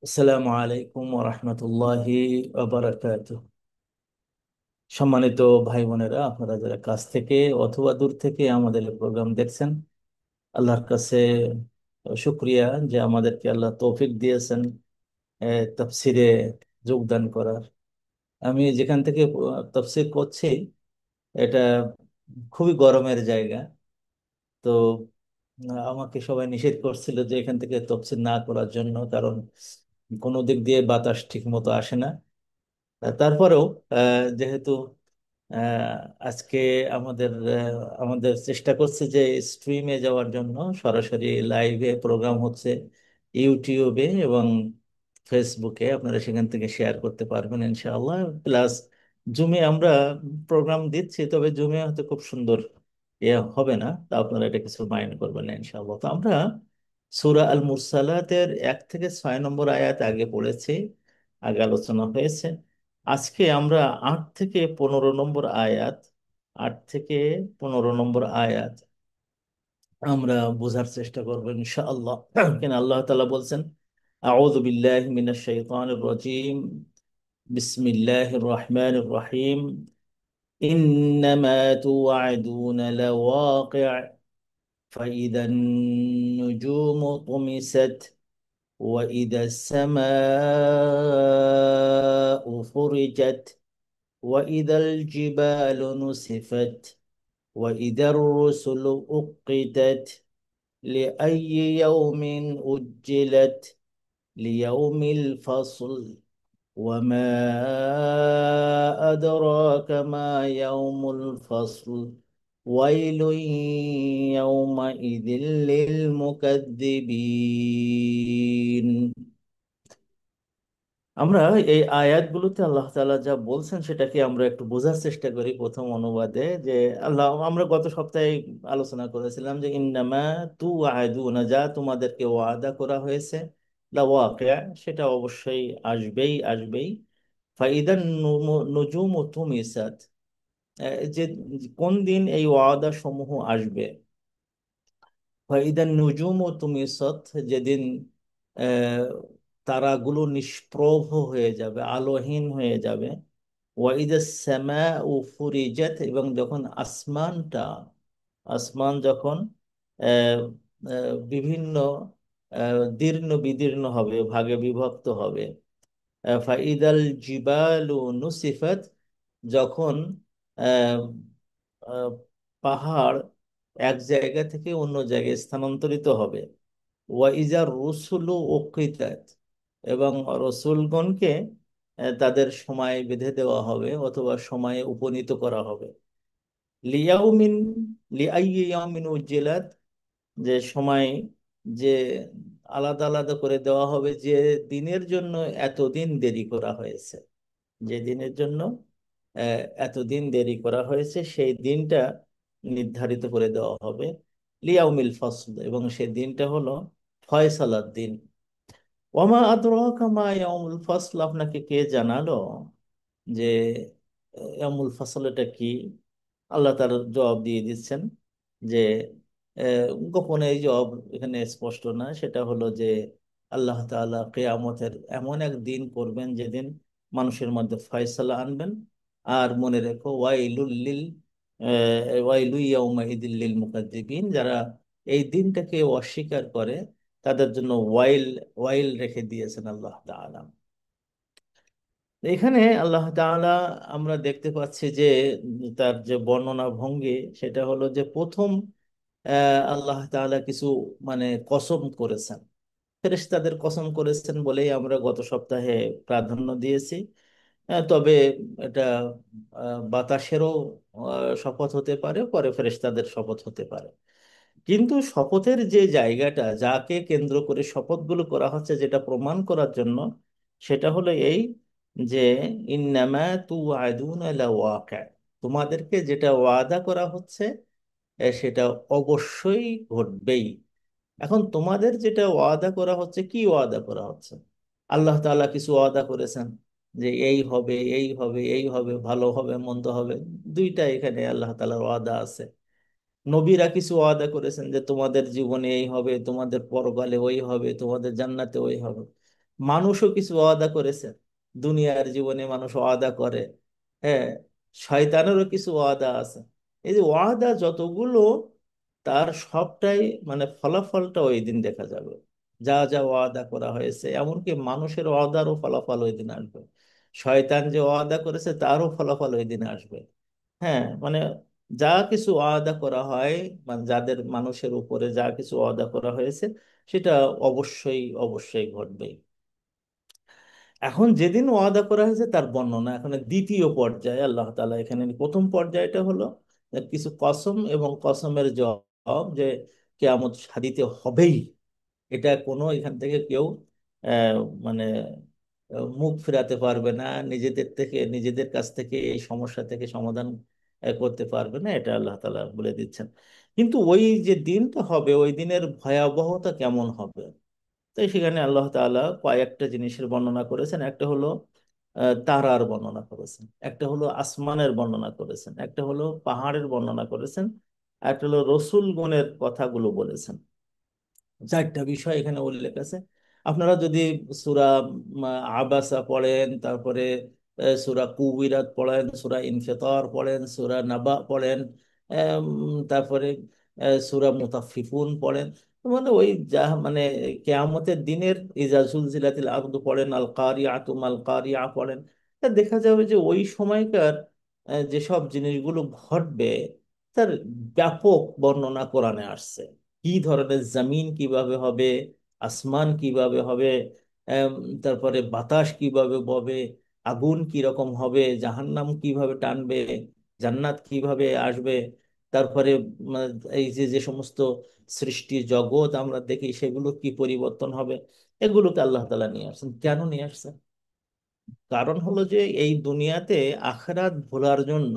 আসসালামু আলাইকুম ওরহমতুল্লাহি ওবারাকাতুহ। সম্মানিত ভাই বোনেরা, আপনারা যারা কাছ থেকে অথবা দূর থেকে আমাদের এই প্রোগ্রাম দেখছেন, আল্লাহর কাছে শুক্রিয়া যে আমাদেরকে আল্লাহ তৌফিক দিয়েছেন তাফসিরে যোগদান করার। আমি যেখান থেকে তাফসির করছি, এটা খুবই গরমের জায়গা। তো আমাকে সবাই নিষেধ করছিল যে এখান থেকে তাফসির না করার জন্য, কারণ কোনো দিক দিয়ে বাতাস ঠিক মতো আসে না। তারপরেও যেহেতু আজকে আমাদের চেষ্টা করছে যে স্ট্রিমে যাওয়ার জন্য, সরাসরি লাইভে প্রোগ্রাম হচ্ছে ইউটিউবে এবং ফেসবুকে, আপনারা সেখান থেকে শেয়ার করতে পারবেন ইনশাআল্লাহ। প্লাস জুমে আমরা প্রোগ্রাম দিচ্ছি, তবে জুমে হয়তো খুব সুন্দর হবে না, তা আপনারা এটা কিছু মাইন্ড করবেন না ইনশাআল্লাহ। তো আমরা সূরা আল মুরসালাতের 1 থেকে 6 নম্বর আয়াত আগে পড়েছি, আগে আলোচনা হয়েছে। আজকে আমরা 8 থেকে 15 নম্বর আয়াত, 8 থেকে 15 নম্বর আয়াত আমরা বোঝার চেষ্টা করবো ইনশাআল্লাহ। কেন আল্লাহ তাআলা বলছেন, আউযু বিল্লাহি মিনাশ শাইতানির রাজীম, বিসমিল্লাহির রহমানির রহিম, ইন্নামা তুআদুনা লাওয়াকি' ফাইদান নুজুমু তুমিসাত وإذا السماء فرجت وإذا الجبال نسفت وإذا الرسل أقتت لأي يوم أجلت ليوم الفصل وما أدراك ما يوم الفصل ويل يومئذ للمكذبين। আমরা এই আয়াতগুলোতে আল্লাহ তাআলা যা বলছেন সেটাকে আমরা একটু বোঝার চেষ্টা করি প্রথম অনুবাদে। যে আল্লাহ, আমরা গত সপ্তাহে আলোচনা করেছিলাম যে ইন্নামা তু আদুনা, যা তোমাদেরকে ওয়াদা করা হয়েছে, লা ওয়াকিয়া, সেটা অবশ্যই আসবেই আসবেই। ফাইদান নুজুম তুমিসাত, যে কোন দিন এই ওয়াদা সমূহ আসবে। ফাইদান নুজুম ও তুমিসাত, যেদিন আহ, তারাগুলো নিষ্প্রভ হয়ে যাবে, আলোহীন হয়ে যাবে। ওয়াইদা সামা ও ফুরিজাত, এবং যখন আসমান যখন আহ, বিভিন্ন দীর্ণ বিদীর্ণ হবে, ভাগে বিভক্ত হবে। ফাইদাল জিবালু নুসিফাত, যখন আহ, আহ, পাহাড় এক জায়গা থেকে অন্য জায়গায় স্থানান্তরিত হবে। ওয়াইজার রসুলু উকিতাত, এবং রসুলগণকে তাদের সময় বেঁধে দেওয়া হবে অথবা সময়ে উপনীত করা হবে। লিয়াউমিন লিআইয়ি ইয়াউমিন উজ্জিলাত, যে সময়, যে আলাদা আলাদা করে দেওয়া হবে, যে দিনের জন্য এতদিন দেরি করা হয়েছে, যে দিনের জন্য এতদিন দেরি করা হয়েছে সেই দিনটা নির্ধারিত করে দেওয়া হবে। লিয়াউমিল ফসল, এবং সেই দিনটা হলো ফয়সালার দিন। ওয়ামা আদরাকা মা ইয়াউমুল ফসল, আপনাকে কে জানালো যে ইয়াউমুল ফসল এটা কি? আল্লাহ তার জবাব দিয়ে দিচ্ছেন যে গোপনে এই জবাব এখানে স্পষ্ট না, সেটা হলো যে আল্লাহ তাআলা কিয়ামতের এমন এক দিন করবেন যেদিন মানুষের মধ্যে ফয়সালা আনবেন। আর মনে রেখো, ওয়াইলু ইয়াউমাইযিল লিল মুকাজ্জিবিন, যারা এই দিনটাকে অস্বীকার করে তাদের জন্য ওয়াইল, ওয়াইল রেখে দিয়েছেন আল্লাহ তাআলা। এখানে আল্লাহ তাআলা, আমরা দেখতে পাচ্ছি যে তার যে বর্ণনা ভঙ্গি, সেটা হলো যে প্রথম আল্লাহ তাআলা কিছু মানে কসম করেছেন, ফেরেশতাদের কসম করেছেন বলেই আমরা গত সপ্তাহে প্রাধান্য দিয়েছি। তবে এটা বাতাসেরও শপথ হতে পারে, পরে ফেরেশতাদের শপথ হতে পারে। কিন্তু শপথের যে জায়গাটা, যাকে কেন্দ্র করে শপথগুলো করা হচ্ছে, যেটা প্রমাণ করার জন্য, সেটা হলো এই যে ইন্নামা তুআদুনা লাওয়াকি', তোমাদেরকে যেটা ওয়াদা করা হচ্ছে সেটা অবশ্যই ঘটবেই। এখন তোমাদের যেটা ওয়াদা করা হচ্ছে, কি ওয়াদা করা হচ্ছে? আল্লাহ তাআলা কিছু ওয়াদা করেছেন যে এই হবে, এই হবে, এই হবে, ভালো হবে, মন্দ হবে। দুইটা এখানে আল্লাহ তাআলার ওয়াদা আছে। নবীরা কিছু ওয়াদা করেছেন যে তোমাদের জীবনে এই হবে, তোমাদের পরকালে ওই হবে, তোমাদের জান্নাতে ওই হবে। মানুষও কিছু ওয়াদা করেছে, দুনিয়ার জীবনে মানুষ ওয়াদা করে। হ্যাঁ, শয়তানেরও কিছু ওয়াদা আছে। এই যে ওয়াদা যতগুলো, তার সবটাই মানে ফলাফলটা ওই দিন দেখা যাবে। যা যা ওয়াদা করা হয়েছে, এমনকি মানুষের ওয়াদারও ফলাফল ওই দিন আসবে। শয়তান যে ওয়াদা করেছে তারও ফলাফল ওই দিন আসবে। হ্যাঁ, মানে যা কিছু ওয়াদা করা হয়, মানে যাদের মানুষের উপরে যা কিছু ওয়াদা করা হয়েছে, সেটা অবশ্যই অবশ্যই ঘটবে। এখন যেদিন ওয়াদা করা হয়েছে তার বর্ণনা, এখন দ্বিতীয় পর্যায়ে আল্লাহ তাআলা এখানে, প্রথম পর্যায়টা হলো কিছু কসম এবং কসমের জবাব, যে কিয়ামত সাধিত হবেই। এটা কোনো এখান থেকে কেউ আহ, মানে মুখ ফেরাতে পারবে না, নিজেদের থেকে, নিজেদের কাছ থেকে এই সমস্যা থেকে সমাধান করতে পারবে না, এটা আল্লাহ তাআলা বলে দিচ্ছেন। কিন্তু ওই যে দিনটা হবে, ওই দিনের ভয়াবহতা কেমন হবে, তো সেখানে আল্লাহ তাআলা কয়েকটা জিনিসের বর্ণনা করেছেন। একটা হলো তারার বর্ণনা করেছেন, একটা হলো আসমানের বর্ণনা করেছেন, একটা হলো পাহাড়ের বর্ণনা করেছেন, একটা হলো রসুলগণের কথাগুলো বলেছেন। চারটা বিষয় এখানে উল্লেখ আছে। আপনারা যদি সূরা আবাসা পড়েন, তারপরে সূরা কুবিরাত পড়েন, সূরা ইনফিতার পড়েন, সূরা নাবা পড়েন, তারপরে সূরা মুতাফফিফুন পড়েন, মানে ওই যা মানে কেয়ামতের দিনের ইজা জুলজিলাতিল আরদু পড়েন, আল কারিআতু মাল কারিআ পড়েন, তা দেখা যাবে যে ওই সময়কার যেসব জিনিসগুলো ঘটবে, তার ব্যাপক বর্ণনা কোরআনে আসছে। কি ধরনের জমিন কিভাবে হবে, আসমান কিভাবে হবে, এম, তারপরে বাতাস কিভাবে ববে, আগুন কি রকম হবে, জাহান্নাম কিভাবে টানবে, জান্নাত কিভাবে আসবে, তারপরে উম, এই যে যে সমস্ত সৃষ্টি জগৎ আমরা দেখি সেগুলো কি পরিবর্তন হবে, এগুলোকে আল্লাহ তাআলা নিয়ে আসছেন। কেন নিয়ে আসছেন? কারণ হলো যে এই দুনিয়াতে আখিরাত ভোলার জন্য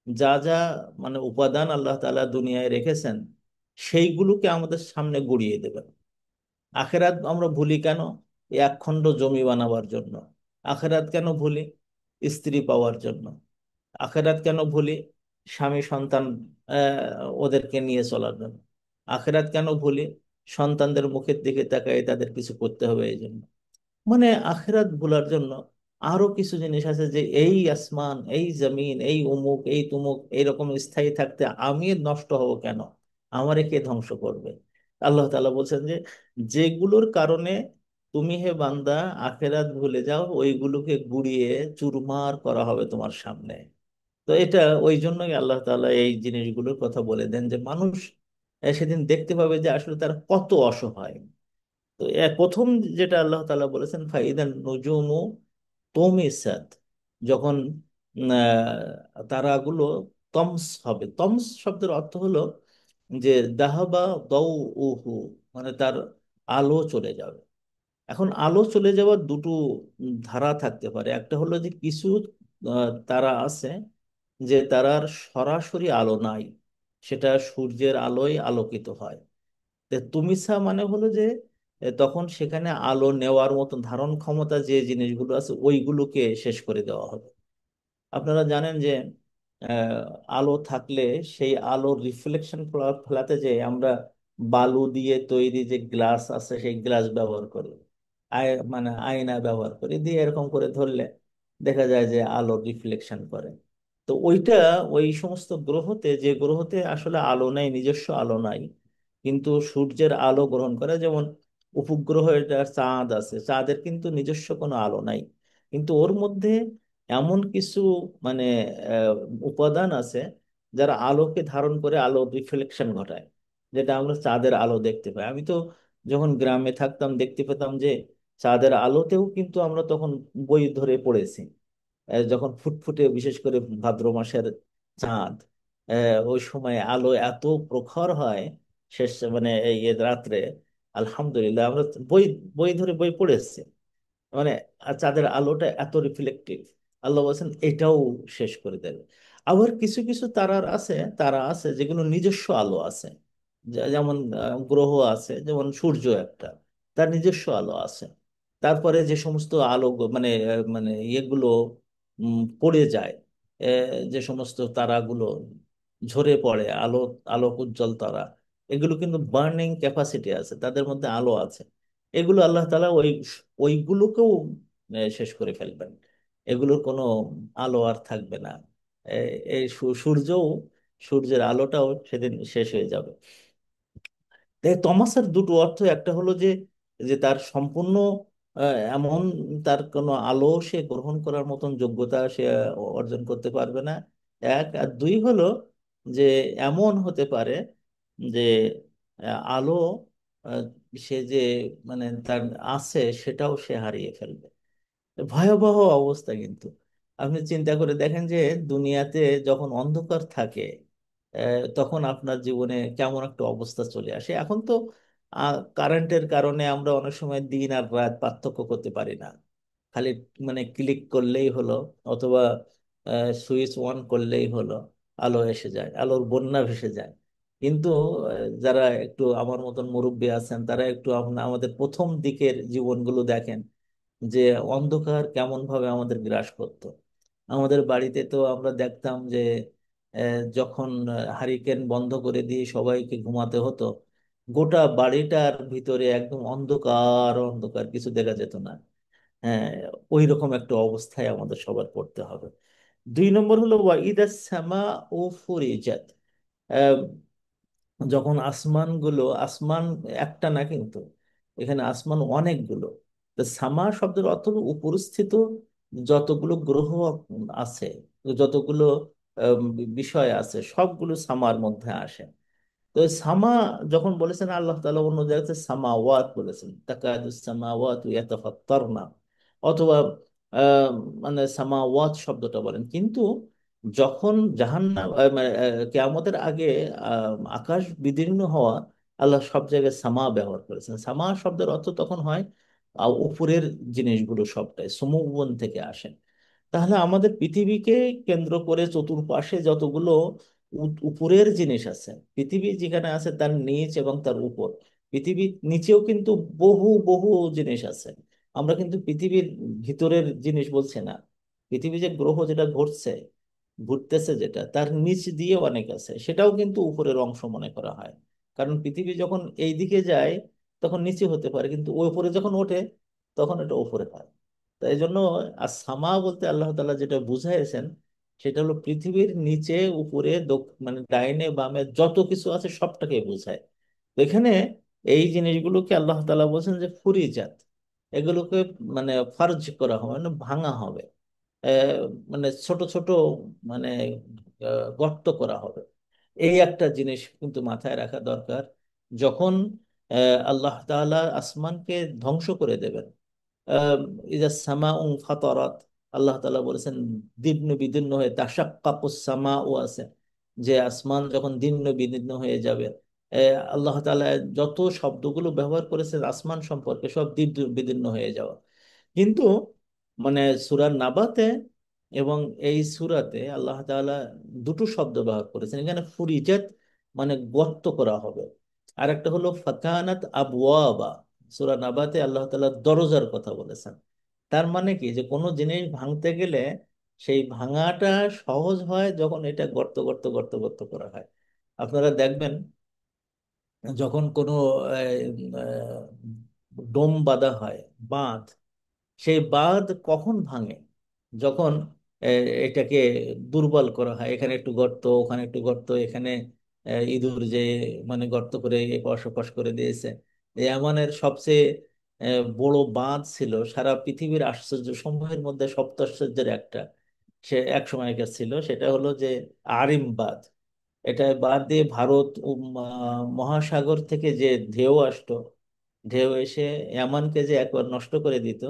যা যা মানে উপাদান আল্লাহ তাআলা দুনিয়ায় রেখেছেন, সেইগুলোকে আমাদের সামনে গড়িয়ে দেবেন। আখেরাত আমরা ভুলি কেন? এই একখণ্ড জমি বানাবার জন্য। আখেরাত কেন ভুলি? স্ত্রী পাওয়ার জন্য। আখেরাত কেন ভুলি? স্বামী সন্তান ওদেরকে নিয়ে চলার জন্য। আখেরাত কেন ভুলি? সন্তানদের মুখের দিকে তাকাই তাদের কিছু করতে হবে এই জন্য। মানে আখিরাত ভোলার জন্য আরো কিছু জিনিস আছে, যে এই আসমান, এই জমিন, এই উমুক, এই তুমুক এইরকম স্থায়ী থাকতে আমি নষ্ট হব কেন? আমারে কে ধ্বংস করবে? আল্লাহ তাআলা বলছেন যে যেগুলোর কারণে তুমি হে বান্দা আখিরাত ভুলে যাও, ওইগুলোকে গুড়িয়ে চুরমার করা হবে তোমার সামনে। তো এটা ওই জন্যই আল্লাহ তাআলা এই জিনিসগুলোর কথা বলে দেন, যে মানুষ সেদিন দেখতে পাবে যে আসলে তারা কত অসহায়। তো প্রথম যেটা আল্লাহ তাআলা বলেছেন, ফাইদান নুজুমু তুমিসাত, যখন তারাগুলো তমস হবে। তমস শব্দের অর্থ হলো যে দাহাবা দাউ উহু, মানে তার আলো চলে যাবে। এখন আলো চলে যাওয়ার দুটো ধারা থাকতে পারে। একটা হলো যে কিছু তারা আছে যে তারার সরাসরি আলো নাই, সেটা সূর্যের আলোয় আলোকিত হয়। তুমিসা মানে হলো যে তখন সেখানে আলো নেওয়ার মতো ধারণ ক্ষমতা যে জিনিসগুলো আছে ওইগুলোকে শেষ করে দেওয়া হবে। আপনারা জানেন যে আহ, আলো থাকলে সেই আলোর রিফ্লেকশন ফেলাতে যে আমরা বালু দিয়ে তৈরি যে গ্লাস আছে সেই গ্লাস ব্যবহার করি, মানে আয়না ব্যবহার করি, দিয়ে এরকম করে ধরলে দেখা যায় যে আলো রিফ্লেকশন করে। তো ওইটা ওই সমস্ত গ্রহতে, যে গ্রহতে আসলে আলো নাই, নিজস্ব আলো নাই, কিন্তু সূর্যের আলো গ্রহণ করে, যেমন উপগ্রহ, এটা চাঁদ আছে, চাঁদের কিন্তু নিজস্ব কোনো আলো নাই, কিন্তু ওর মধ্যে এমন কিছু মানে আহ, উপাদান আছে যারা আলোকে ধারণ করে আলো রিফ্লেকশন ঘটায়, যেটা আমরা চাঁদের আলো দেখতে পাই। আমি তো যখন গ্রামে থাকতাম দেখতে পেতাম যে চাঁদের আলোতেও কিন্তু আমরা তখন বই ধরে পড়েছি। যখন ফুটফুটে, বিশেষ করে ভাদ্র মাসের চাঁদ, ওই সময় আলো এত প্রখর হয়, শেষ মানে এই রাত্রে, আলহামদুলিল্লাহ আমরা বই বই ধরে বই পড়ে এসেছি। মানে চাঁদের আলোটা এত রিফ্লেক্টিভ, আল্লাহ বলছেন এটাও শেষ করে দেবে। আবার কিছু কিছু তারা আছে যেগুলো নিজস্ব আলো আছে। যেমন গ্রহ আছে, যেমন সূর্য একটা, তার নিজস্ব আলো আছে। তারপরে যে সমস্ত আলো মানে মানে ইয়েগুলো পড়ে যায়, যে সমস্ত তারাগুলো ঝরে পড়ে, আলোক উজ্জ্বল তারা, এগুলো কিন্তু বার্নিং ক্যাপাসিটি আছে, তাদের মধ্যে আলো আছে। এগুলো আল্লাহ তাআলা ওইগুলোকেও শেষ করে ফেলবেন। এগুলোর কোনো আলো আর থাকবে না। এই সূর্যও, সূর্যের আলোটাও সেদিন শেষ হয়ে যাবে। তাই তমাসের দুটো অর্থ, একটা হলো যে যে তার সম্পূর্ণ এমন, তার কোনো আলো সে গ্রহণ করার মতন যোগ্যতা সে অর্জন করতে পারবে না, এক। আর দুই হলো যে এমন হতে পারে যে আলো আহ, সে যে মানে তার আছে সেটাও সে হারিয়ে ফেলবে। ভয়াবহ অবস্থা কিন্তু। আপনি চিন্তা করে দেখেন যে দুনিয়াতে যখন অন্ধকার থাকে তখন আপনার জীবনে কেমন একটা অবস্থা চলে আসে। এখন তো কারেন্টের কারণে আমরা অনেক সময় দিন আর রাত পার্থক্য করতে পারি না। খালি মানে ক্লিক করলেই হলো, অথবা সুইচ অন করলেই হলো, আলো এসে যায়, আলোর বন্যা ভেসে যায়। কিন্তু যারা একটু আমার মতন মুরব্বী আছেন তারা একটু আমাদের প্রথম দিকের জীবনগুলো দেখেন, যে অন্ধকার কেমন ভাবে আমাদের গ্রাস করতো। আমাদের বাড়িতে তো আমরা দেখতাম যে যখন হারিকেন বন্ধ করে দিয়ে সবাইকে ঘুমাতে হতো, গোটা বাড়িটার ভিতরে একদম অন্ধকার অন্ধকার, কিছু দেখা যেত না। হ্যাঁ, ওই রকম একটা অবস্থায় আমাদের সবার পড়তে হবে। দুই নম্বর হলো ওয়াইদা সামা ও ফুরিজাত। যখন আসমানগুলো, আসমান একটা না কিন্তু, এখানে আসমান অনেকগুলো। তো সামা শব্দের অর্থ হলো উপরস্থিত যতগুলো গ্রহ আছে, যতগুলো বিষয় আছে, সবগুলো সামার মধ্যে আসে। তো এই সামা যখন বলেছেন আল্লাহ তাআলা, অন্য জায়গাতে সামাওয়াত বলেছেন, তাকাদুস সামাওয়াতু ইয়াতাফাত্তারনা, অথবা আহ, মানে সামাওয়াত শব্দটা বলেন। কিন্তু যখন জাহান্নাম মানে কিয়ামতের আগে আকাশ বিদীর্ণ হওয়া, আল্লাহ সব জায়গায় সামা ব্যবহার করেছেন। সামা শব্দের অর্থ তখন হয় উপরের জিনিসগুলো সবটাই সমভুবন থেকে আসে। তাহলে আমাদের পৃথিবীকে কেন্দ্র করে চতুর্পাশে যতগুলো উপরের জিনিস আছে, পৃথিবী যেখানে আছে তার নিচ এবং তার উপর, পৃথিবীর নিচেও কিন্তু বহু বহু জিনিস আছে। আমরা কিন্তু পৃথিবীর ভিতরের জিনিস বলছি না। পৃথিবী যে গ্রহ যেটা ঘুরছে, ঘুরতেছে যেটা, তার নিচ দিয়ে অনেক আছে, সেটাও কিন্তু উপরের অংশ মনে করা হয়। কারণ পৃথিবী যখন এই দিকে যায় তখন নিচে হতে পারে, কিন্তু ওই উপরে যখন ওঠে তখন এটা উপরে হয়। তাই জন্য আর সামা বলতে আল্লাহ তাআলা যেটা বুঝাইছেন সেটা হলো পৃথিবীর নিচে উপরে মানে ডাইনে বামে যত কিছু আছে সবটাকে বোঝায়। তো এখানে এই জিনিসগুলোকে আল্লাহ তাআলা বলছেন যে ফুরিজাত, এগুলোকে মানে ফার্জ করা হবে, মানে ভাঙা হবে। আহ, মানে ছোট ছোট মানে গর্ত করা হবে। এই একটা জিনিস কিন্তু মাথায় রাখা দরকার। যখন আল্লাহ তাআলা আসমানকে ধ্বংস করে দেবেন, ইজা সামা ফাতারাত, আল্লাহ তাআলা বলেছেন দীর্ণ বিদীর্ণ হয়ে, তাশাক্কাকুস সামাউ আছে, যে আসমান যখন দীর্ণ বিদীর্ণ হয়ে যাবে। আল্লাহ তাআলা যত শব্দগুলো ব্যবহার করেছেন আসমান সম্পর্কে সব দীর্ঘ বিদীর্ণ হয়ে যাওয়া। কিন্তু মানে সূরা নাবাতে এবং এই সূরাতে আল্লাহ তাআলা দুটো শব্দ ব্যবহার করেছেন। এখানে ফুরিজাত মানে গর্ত করা হবে, আর একটা হলো ফাকানাত আবওয়াবা। সূরা নাবাতে আল্লাহ তাআলা দরজার কথা বলেছেন। তার মানে কি, যে কোনো জিনিস ভাঙতে গেলে সেই ভাঙাটা সহজ হয় যখন এটা গর্ত গর্ত গর্ত গর্ত করা হয়। আপনারা দেখবেন যখন কোনো ডোম বাঁধা হয়, বাঁধ, সেই বাঁধ কখন ভাঙে? যখন এটাকে দুর্বল করা হয়, এখানে একটু গর্ত ওখানে একটু গর্ত, এখানে ইঁদুর যে মানে গর্ত করে এপাশ ওপাশ করে দিয়েছে। এই আমানের সবচেয়ে বড় বাঁধ ছিল সারা পৃথিবীর আশ্চর্য সমূহের মধ্যে সপ্তাশ্চর্যের একটা, সে এক সময়কার ছিল, সেটা হলো যে আরিম বাঁধ। এটা বাদ দিয়ে ভারত মহাসাগর থেকে যে ঢেউ আসতো, ঢেউ এসে ইয়ামানকে যে একবার নষ্ট করে দিত,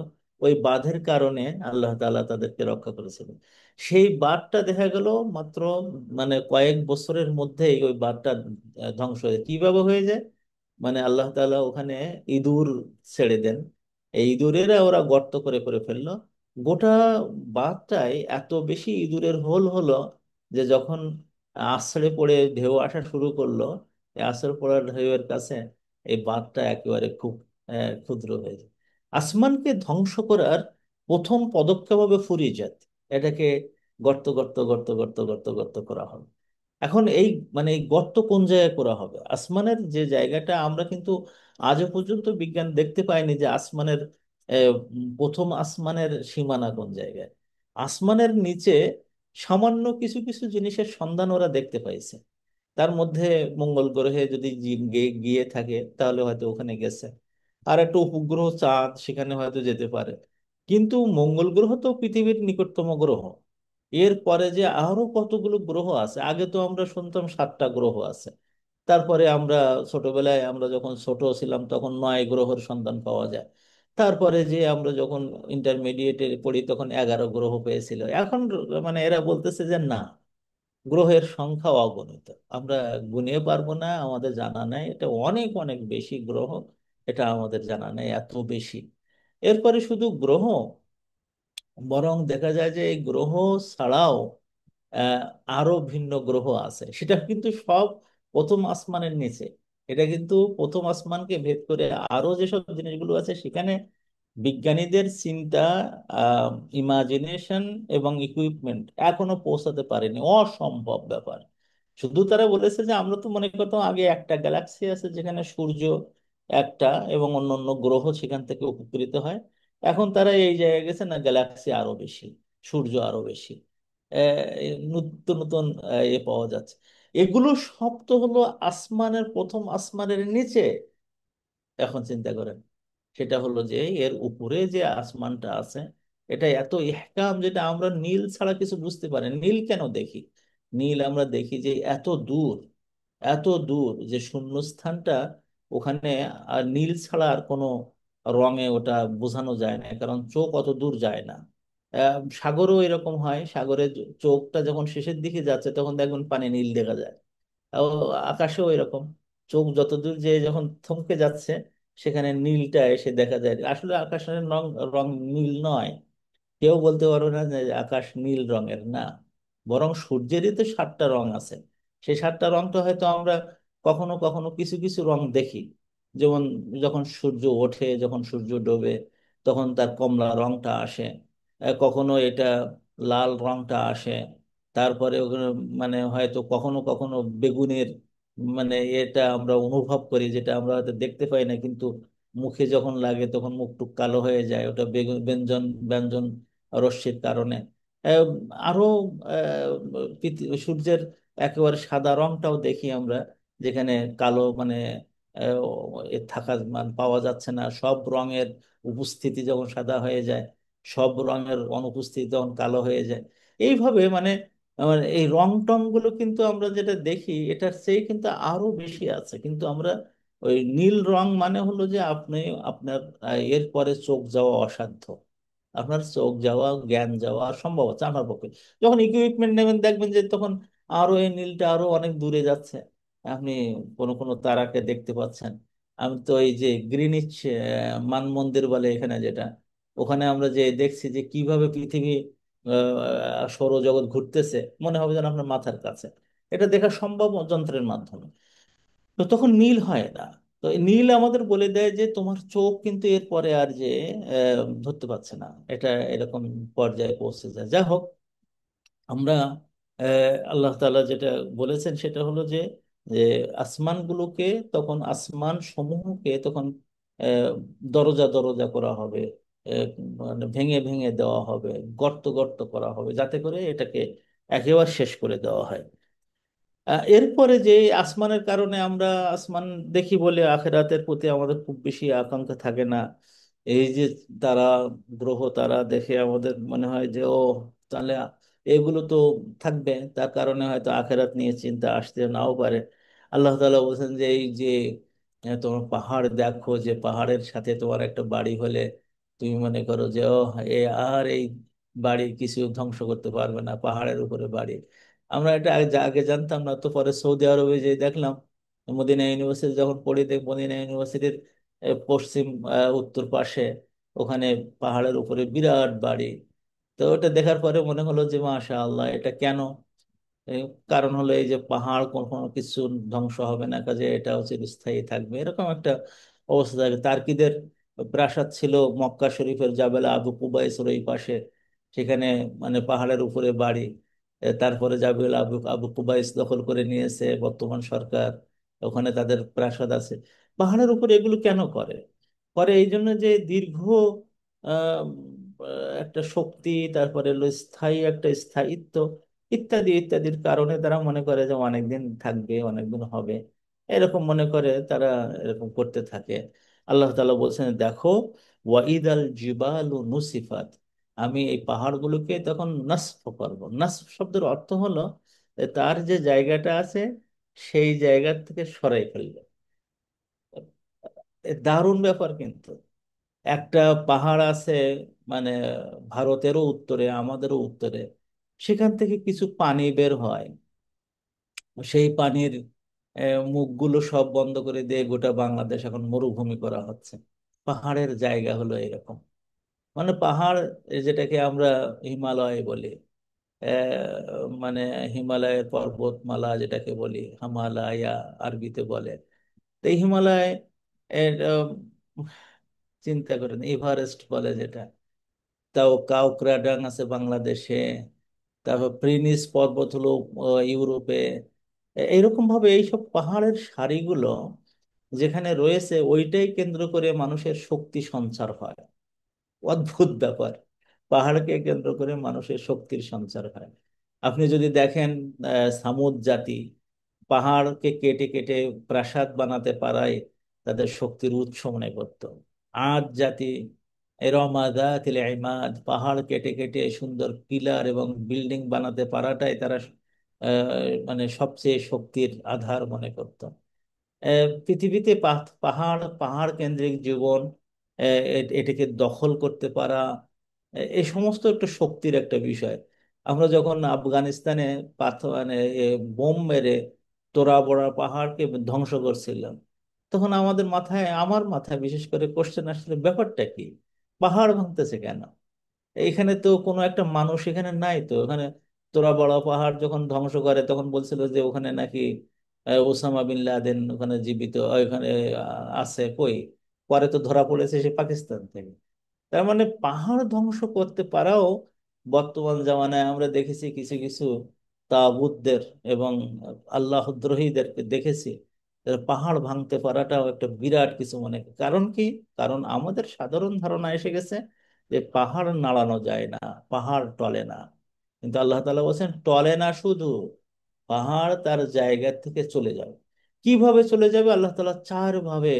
ওই বাঁধের কারণে আল্লাহ তাআলা তাদেরকে রক্ষা করেছিলেন। সেই বাঁধটা দেখা গেল মাত্র মানে কয়েক বছরের মধ্যেই ওই বাঁধটা ধ্বংস হয়ে যায়। কিভাবে হয়ে যায়? মানে আল্লাহ তাআলা ওখানে ইঁদুর ছেড়ে দেন, এই ইঁদুরেরা ওরা গর্ত করে করে ফেললো। গোটা বাঁধটাই এত বেশি ইঁদুরের হোল হলো যে যখন আছড়ে পড়ে ঢেউ আসা শুরু করলো, এই আছড়ে পড়া ঢেউয়ের কাছে এই বাঁধটা একেবারে খুব ক্ষুদ্র হয়ে যায়। আসমানকে ধ্বংস করার প্রথম পদক্ষেপ হবে ফুরিজাত, এটাকে গর্ত গর্ত গর্ত গর্ত গর্ত গর্ত করা হবে। এখন এই মানে এই গর্ত কোন জায়গায় করা হবে? আসমানের যে জায়গাটা আমরা কিন্তু আজও পর্যন্ত বিজ্ঞান দেখতে পায়নি যে আসমানের প্রথম আসমানের সীমানা কোন জায়গায়। আসমানের নিচে সামান্য কিছু কিছু জিনিসের সন্ধান ওরা দেখতে পাইছে। তার মধ্যে মঙ্গল গ্রহে যদি গিয়ে গিয়ে থাকে তাহলে হয়তো ওখানে গেছে। আর একটা উপগ্রহ চাঁদ, সেখানে হয়তো যেতে পারে। কিন্তু মঙ্গল গ্রহ তো পৃথিবীর নিকটতম গ্রহ। এরপরে যে আরো কতগুলো গ্রহ আছে, আগে তো আমরা শুনতাম 7টা গ্রহ আছে। তারপরে আমরা ছোটবেলায়, আমরা যখন ছোট ছিলাম তখন 9 গ্রহের সন্ধান পাওয়া যায়। তারপরে যে আমরা যখন ইন্টারমিডিয়েটে পড়ি তখন 11 গ্রহ পেয়েছিল। এখন মানে এরা বলতেছে যে না, গ্রহের সংখ্যা অগণিত, আমরা গুনিয়ে পারবো না, আমাদের জানা নাই, এটা অনেক অনেক বেশি গ্রহ, এটা আমাদের জানা নেই এত বেশি। এরপরে শুধু গ্রহ, বরং দেখা যায় যে এই গ্রহ ছাড়াও আহ, আরো ভিন্ন গ্রহ আছে, সেটা কিন্তু সব প্রথম আসমানের নিচে। এটা কিন্তু প্রথম আসমানকে ভেদ করে আরো যেসব জিনিসগুলো আছে সেখানে বিজ্ঞানীদের চিন্তা, ইমাজিনেশন এবং ইকুইপমেন্ট এখনো পৌঁছাতে পারেনি, অসম্ভব ব্যাপার। শুধু তারা বলেছে যে আমরা তো মনে করতাম আগে একটা গ্যালাক্সি আছে যেখানে সূর্য একটা এবং অন্যান্য গ্রহ সেখান থেকে উপকৃত হয়। এখন তারা এই জায়গায় গেছে না, গ্যালাক্সি আরো বেশি, সূর্য আরো বেশি, নতুন নতুন পাওয়া যাচ্ছে। এগুলো সব তো হলো আসমানের, প্রথম আসমানের নিচে। এখন চিন্তা করেন, সেটা হলো যে এর উপরে যে আসমানটা আছে, এটা এত ইহকাম, যেটা আমরা নীল ছাড়া কিছু বুঝতে পারি না। নীল কেন দেখি? নীল আমরা দেখি যে এত দূর, এত দূর যে শূন্যস্থানটা, ওখানে আর নীল ছাড়া আর কোনো রঙে ওটা বোঝানো যায় না, কারণ চোখ অত দূর যায় না। সাগরও এরকম হয়, সাগরে চোখটা যখন শেষের দিকে যাচ্ছে তখন দেখবেন পানি নীল দেখা যায়। ও, আকাশেও এরকম, চোখ যতদূর যে যখন থমকে যাচ্ছে সেখানে নীলটা এসে দেখা যায়। আসলে আকাশের রং রং নীল নয়, কেউ বলতে পারবে না যে আকাশ নীল রঙের না, বরং সূর্যেরই তো 7টা রং আছে। সেই 7টা রংটা হয়তো আমরা কখনো কখনো কিছু কিছু রং দেখি। যেমন যখন সূর্য ওঠে, যখন সূর্য ডোবে, তখন তার কমলা রংটা আসে, কখনো এটা লাল রংটা আসে। তারপরে ওখানে মানে হয়তো কখনো কখনো বেগুনের মানে এটা আমরা অনুভব করি, যেটা আমরা হয়তো দেখতে পাই না, কিন্তু মুখে যখন লাগে তখন মুখ টুক কালো হয়ে যায়, ওটা ব্যঞ্জন ব্যঞ্জন রশ্মির কারণে। আহ, আরো সূর্যের একেবারে সাদা রংটাও দেখি আমরা, যেখানে কালো মানে থাকা মানে পাওয়া যাচ্ছে না। সব রঙের উপস্থিতি যখন সাদা হয়ে যায়, সব রঙের অনুপস্থিতি যখন কালো হয়ে যায়, এইভাবে মানে এই রং টং গুলো কিন্তু আমরা যেটা দেখি এটার চেয়ে কিন্তু আরো বেশি আছে। কিন্তু আমরা ওই নীল রং মানে হলো যে আপনি আপনার এর পরে চোখ যাওয়া অসাধ্য, আপনার চোখ যাওয়া, জ্ঞান যাওয়া সম্ভব হচ্ছে আমার পক্ষে। যখন ইকুইপমেন্ট নেবেন দেখবেন যে তখন আরো এই নীলটা আরো অনেক দূরে যাচ্ছে, আপনি কোনো কোনো তারাকে দেখতে পাচ্ছেন। আমি তো এই যে গ্রিনিচ মানমন্দির বলে এখানে যেটা, ওখানে আমরা যে দেখছি যে কিভাবে পৃথিবী সৌরজগৎ ঘুরতেছে, মনে হবে যেন আপনার মাথার কাছে। এটা দেখা সম্ভব যন্ত্রের মাধ্যমে। তো তখন নীল হয় না। তো এই নীল আমাদের বলে দেয় যে তোমার চোখ কিন্তু এরপরে আর যে ধরতে পারছে না, এটা এরকম পর্যায়ে পৌঁছে যায়। যাই হোক, আমরা আল্লাহ তাআলা যেটা বলেছেন সেটা হলো যে যে আসমানগুলোকে তখন, আসমান সমূহকে তখন আহ, দরজা দরজা করা হবে, আহ, মানে ভেঙে ভেঙে দেওয়া হবে, গর্ত গর্ত করা হবে, যাতে করে এটাকে একেবারে শেষ করে দেওয়া হয়। এরপরে যে আসমানের কারণে আমরা আসমান দেখি বলে আখিরাতের প্রতি আমাদের খুব বেশি আকাঙ্ক্ষা থাকে না। এই যে তারা, গ্রহ তারা দেখে আমাদের মনে হয় যে ও, তাহলে এগুলো তো থাকবে, তার কারণে হয়তো আখিরাত নিয়ে চিন্তা আসতে নাও পারে। আল্লাহ তাআলা বলছেন যে এই যে তোমার পাহাড় দেখো, যে পাহাড়ের সাথে তোমার একটা বাড়ি হলে তুমি মনে করো যে ও, এ আর এই বাড়ি কিছু ধ্বংস করতে পারবে না, পাহাড়ের উপরে বাড়ি। আমরা এটা আগে আগে জানতাম না, তো পরে সৌদি আরবে যে দেখলাম, মদিনা ইউনিভার্সিটি যখন পড়ি, মদিনা ইউনিভার্সিটির পশ্চিম উত্তর পাশে ওখানে পাহাড়ের উপরে বিরাট বাড়ি। তো ওটা দেখার পরে মনে হলো যে মাশাআল্লাহ, এটা কেন? এই কারণ হলো এই যে পাহাড় কখনো কিছু ধ্বংস হবে না, কাজে এটা হচ্ছে স্থায়ী থাকবে, এরকম একটা অবস্থা থাকে। তার্কিদের প্রাসাদ ছিল মক্কা শরীফের জাবেলা আবু কুবাইসের ওই পাশে, সেখানে মানে পাহাড়ের উপরে বাড়ি। তারপরে জাবেল আবু আবু কুবাইস দখল করে নিয়েছে বর্তমান সরকার, ওখানে তাদের প্রাসাদ আছে। পাহাড়ের উপর এগুলো কেন করে? করে এই জন্য যে দীর্ঘ আহ, একটা শক্তি, তারপরে হলো স্থায়ী একটা স্থায়িত্ব, ইত্যাদি ইত্যাদির কারণে তারা মনে করে যে অনেকদিন থাকবে, অনেকদিন হবে, এরকম মনে করে তারা এরকম করতে থাকে। আল্লাহ তাআলা বলছেন, দেখো, ওয়াইদাল জিবালু নুসিফাত, আমি এই পাহাড়গুলোকে তখন নসফ করব। নসফ শব্দের অর্থ হলো যে তার যে জায়গাটা আছে সেই জায়গা থেকে সরাই ফেলবে। এ দারুণ ব্যাপার কিন্তু। একটা পাহাড় আছে, মানে ভারতেরও উত্তরে, আমাদেরও উত্তরে, সেখান থেকে কিছু পানি বের হয়। সেই পানির মুখগুলো সব বন্ধ করে দিয়ে গোটা বাংলাদেশ এখন মরুভূমি করা হচ্ছে। পাহাড়ের জায়গা হলো এরকম। মানে পাহাড়, যেটাকে আমরা হিমালয় বলি, মানে হিমালয়ের পর্বতমালা যেটাকে বলি, হিমালয়া আরবিতে বলে। তো এই হিমালয় এর চিন্তা করেন, এভারেস্ট বলে যেটা, তাও কাউক্রাডাং আছে বাংলাদেশে, তারপর প্রিনিস পর্বত হলো ইউরোপে। এইরকম ভাবে এইসব পাহাড়ের সারিগুলো যেখানে রয়েছে, ওইটাই কেন্দ্র করে মানুষের শক্তি সঞ্চার হয়। অদ্ভুত ব্যাপার। পাহাড়কে কেন্দ্র করে মানুষের শক্তির সঞ্চার হয়। আপনি যদি দেখেন, সামুদ জাতি পাহাড়কে কেটে কেটে প্রাসাদ বানাতে পারায় তাদের শক্তির উৎস মনে করত। আদ জাতি এরমাদাতিল ইমাদ, পাহাড় কেটে কেটে সুন্দর পিলার এবং বিল্ডিং বানাতে পারাটাই তারা মানে সবচেয়ে শক্তির আধার মনে করত। পৃথিবীতে পাহাড়, পাহাড় কেন্দ্রিক জীবন, এটাকে দখল করতে পারা, এই সমস্ত একটা শক্তির একটা বিষয়। আমরা যখন আফগানিস্তানে পাথর মানে বোম মেরে তোরা বড়া পাহাড়কে ধ্বংস করছিলাম, তখন আমাদের মাথায়, আমার মাথায় বিশেষ করে কোশ্চেন আসলে, ব্যাপারটা কি? পাহাড় ভাঙতেছে কেন? এইখানে তো কোনো একটা মানুষ এখানে নাই তো। ওখানে তোরা বড় পাহাড় যখন ধ্বংস করে তখন বলছিল যে ওখানে নাকি ওসামা বিন লাদেন ওখানে জীবিত, ওখানে আছে। কই? পরে তো ধরা পড়েছে সে পাকিস্তান থেকে। তার মানে পাহাড় ধ্বংস করতে পারাও বর্তমান জামানায় আমরা দেখেছি কিছু কিছু তাগুতদের এবং আল্লাহদ্রোহীদেরকে দেখেছি, তারা পাহাড় ভাঙতে পারাটাও একটা বিরাট কিছু মনে করে। কারণ কি? কারণ আমাদের সাধারণ ধারণা এসে গেছে যে পাহাড় নাড়ানো যায় না, পাহাড় টলে না। কিন্তু আল্লাহ তাআলা বলছেন, টলে না শুধু, পাহাড় তার জায়গা থেকে চলে যাবে। কিভাবে চলে যাবে? আল্লাহ তাআলা চার ভাবে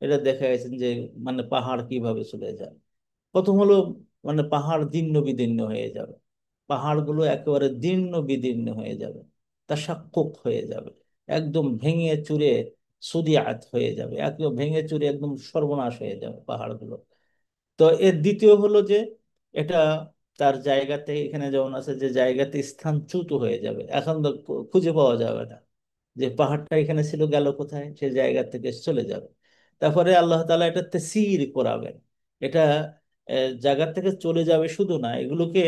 এটা দেখা গেছেন যে, মানে পাহাড় কিভাবে চলে যায়। প্রথম হলো, মানে পাহাড় দীর্ণ বিদীর্ণ হয়ে যাবে। পাহাড়গুলো একেবারে দীর্ণ বিদীর্ণ হয়ে যাবে, তাশাক্কুক হয়ে যাবে, একদম ভেঙে চুরে সুদিয়াত হয়ে যাবে, একদম ভেঙে চুরে একদম সর্বনাশ হয়ে যাবে পাহাড়গুলো। তো এর দ্বিতীয় হলো যে, এটা তার জায়গাতে, এখানে যেমন আছে যে জায়গাতে স্থানচ্যুত হয়ে যাবে, এখন তো খুঁজে পাওয়া যাবে না যে পাহাড়টা এখানে ছিল, গেল কোথায়, সে জায়গা থেকে চলে যাবে। তারপরে আল্লাহ তাআলা এটা তেসির করাবেন। এটা জায়গা থেকে চলে যাবে শুধু না, এগুলোকে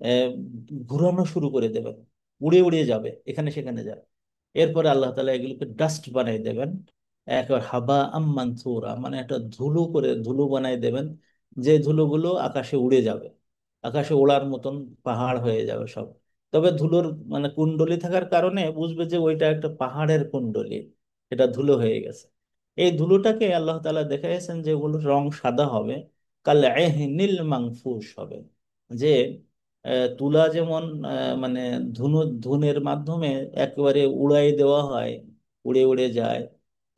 আহ, ঘুরানো শুরু করে দেবেন, উড়ে উড়ে যাবে, এখানে সেখানে যাবে। এরপরে আল্লাহ তাআলা এগুলোকে ডাস্ট বানাই দেবেন, একবার হাবা মানসুরা, মানে একটা ধুলো করে ধুলো বানাই দেবেন, যে ধুলোগুলো আকাশে উড়ে যাবে, আকাশে ওড়ার মতন পাহাড় হয়ে যাবে সব। তবে ধুলোর, মানে কুণ্ডলি থাকার কারণে বুঝবে যে ওইটা একটা পাহাড়ের কুণ্ডলি, এটা ধুলো হয়ে গেছে। এই ধুলোটাকে আল্লাহ তাআলা দেখাইছেন যে ওগুলোর রং সাদা হবে, কাল এহনিল মাংফুস হবে। যে তুলা যেমন মানে ধুনের মাধ্যমে একেবারে উড়াই দেওয়া হয়, উড়ে উড়ে যায়,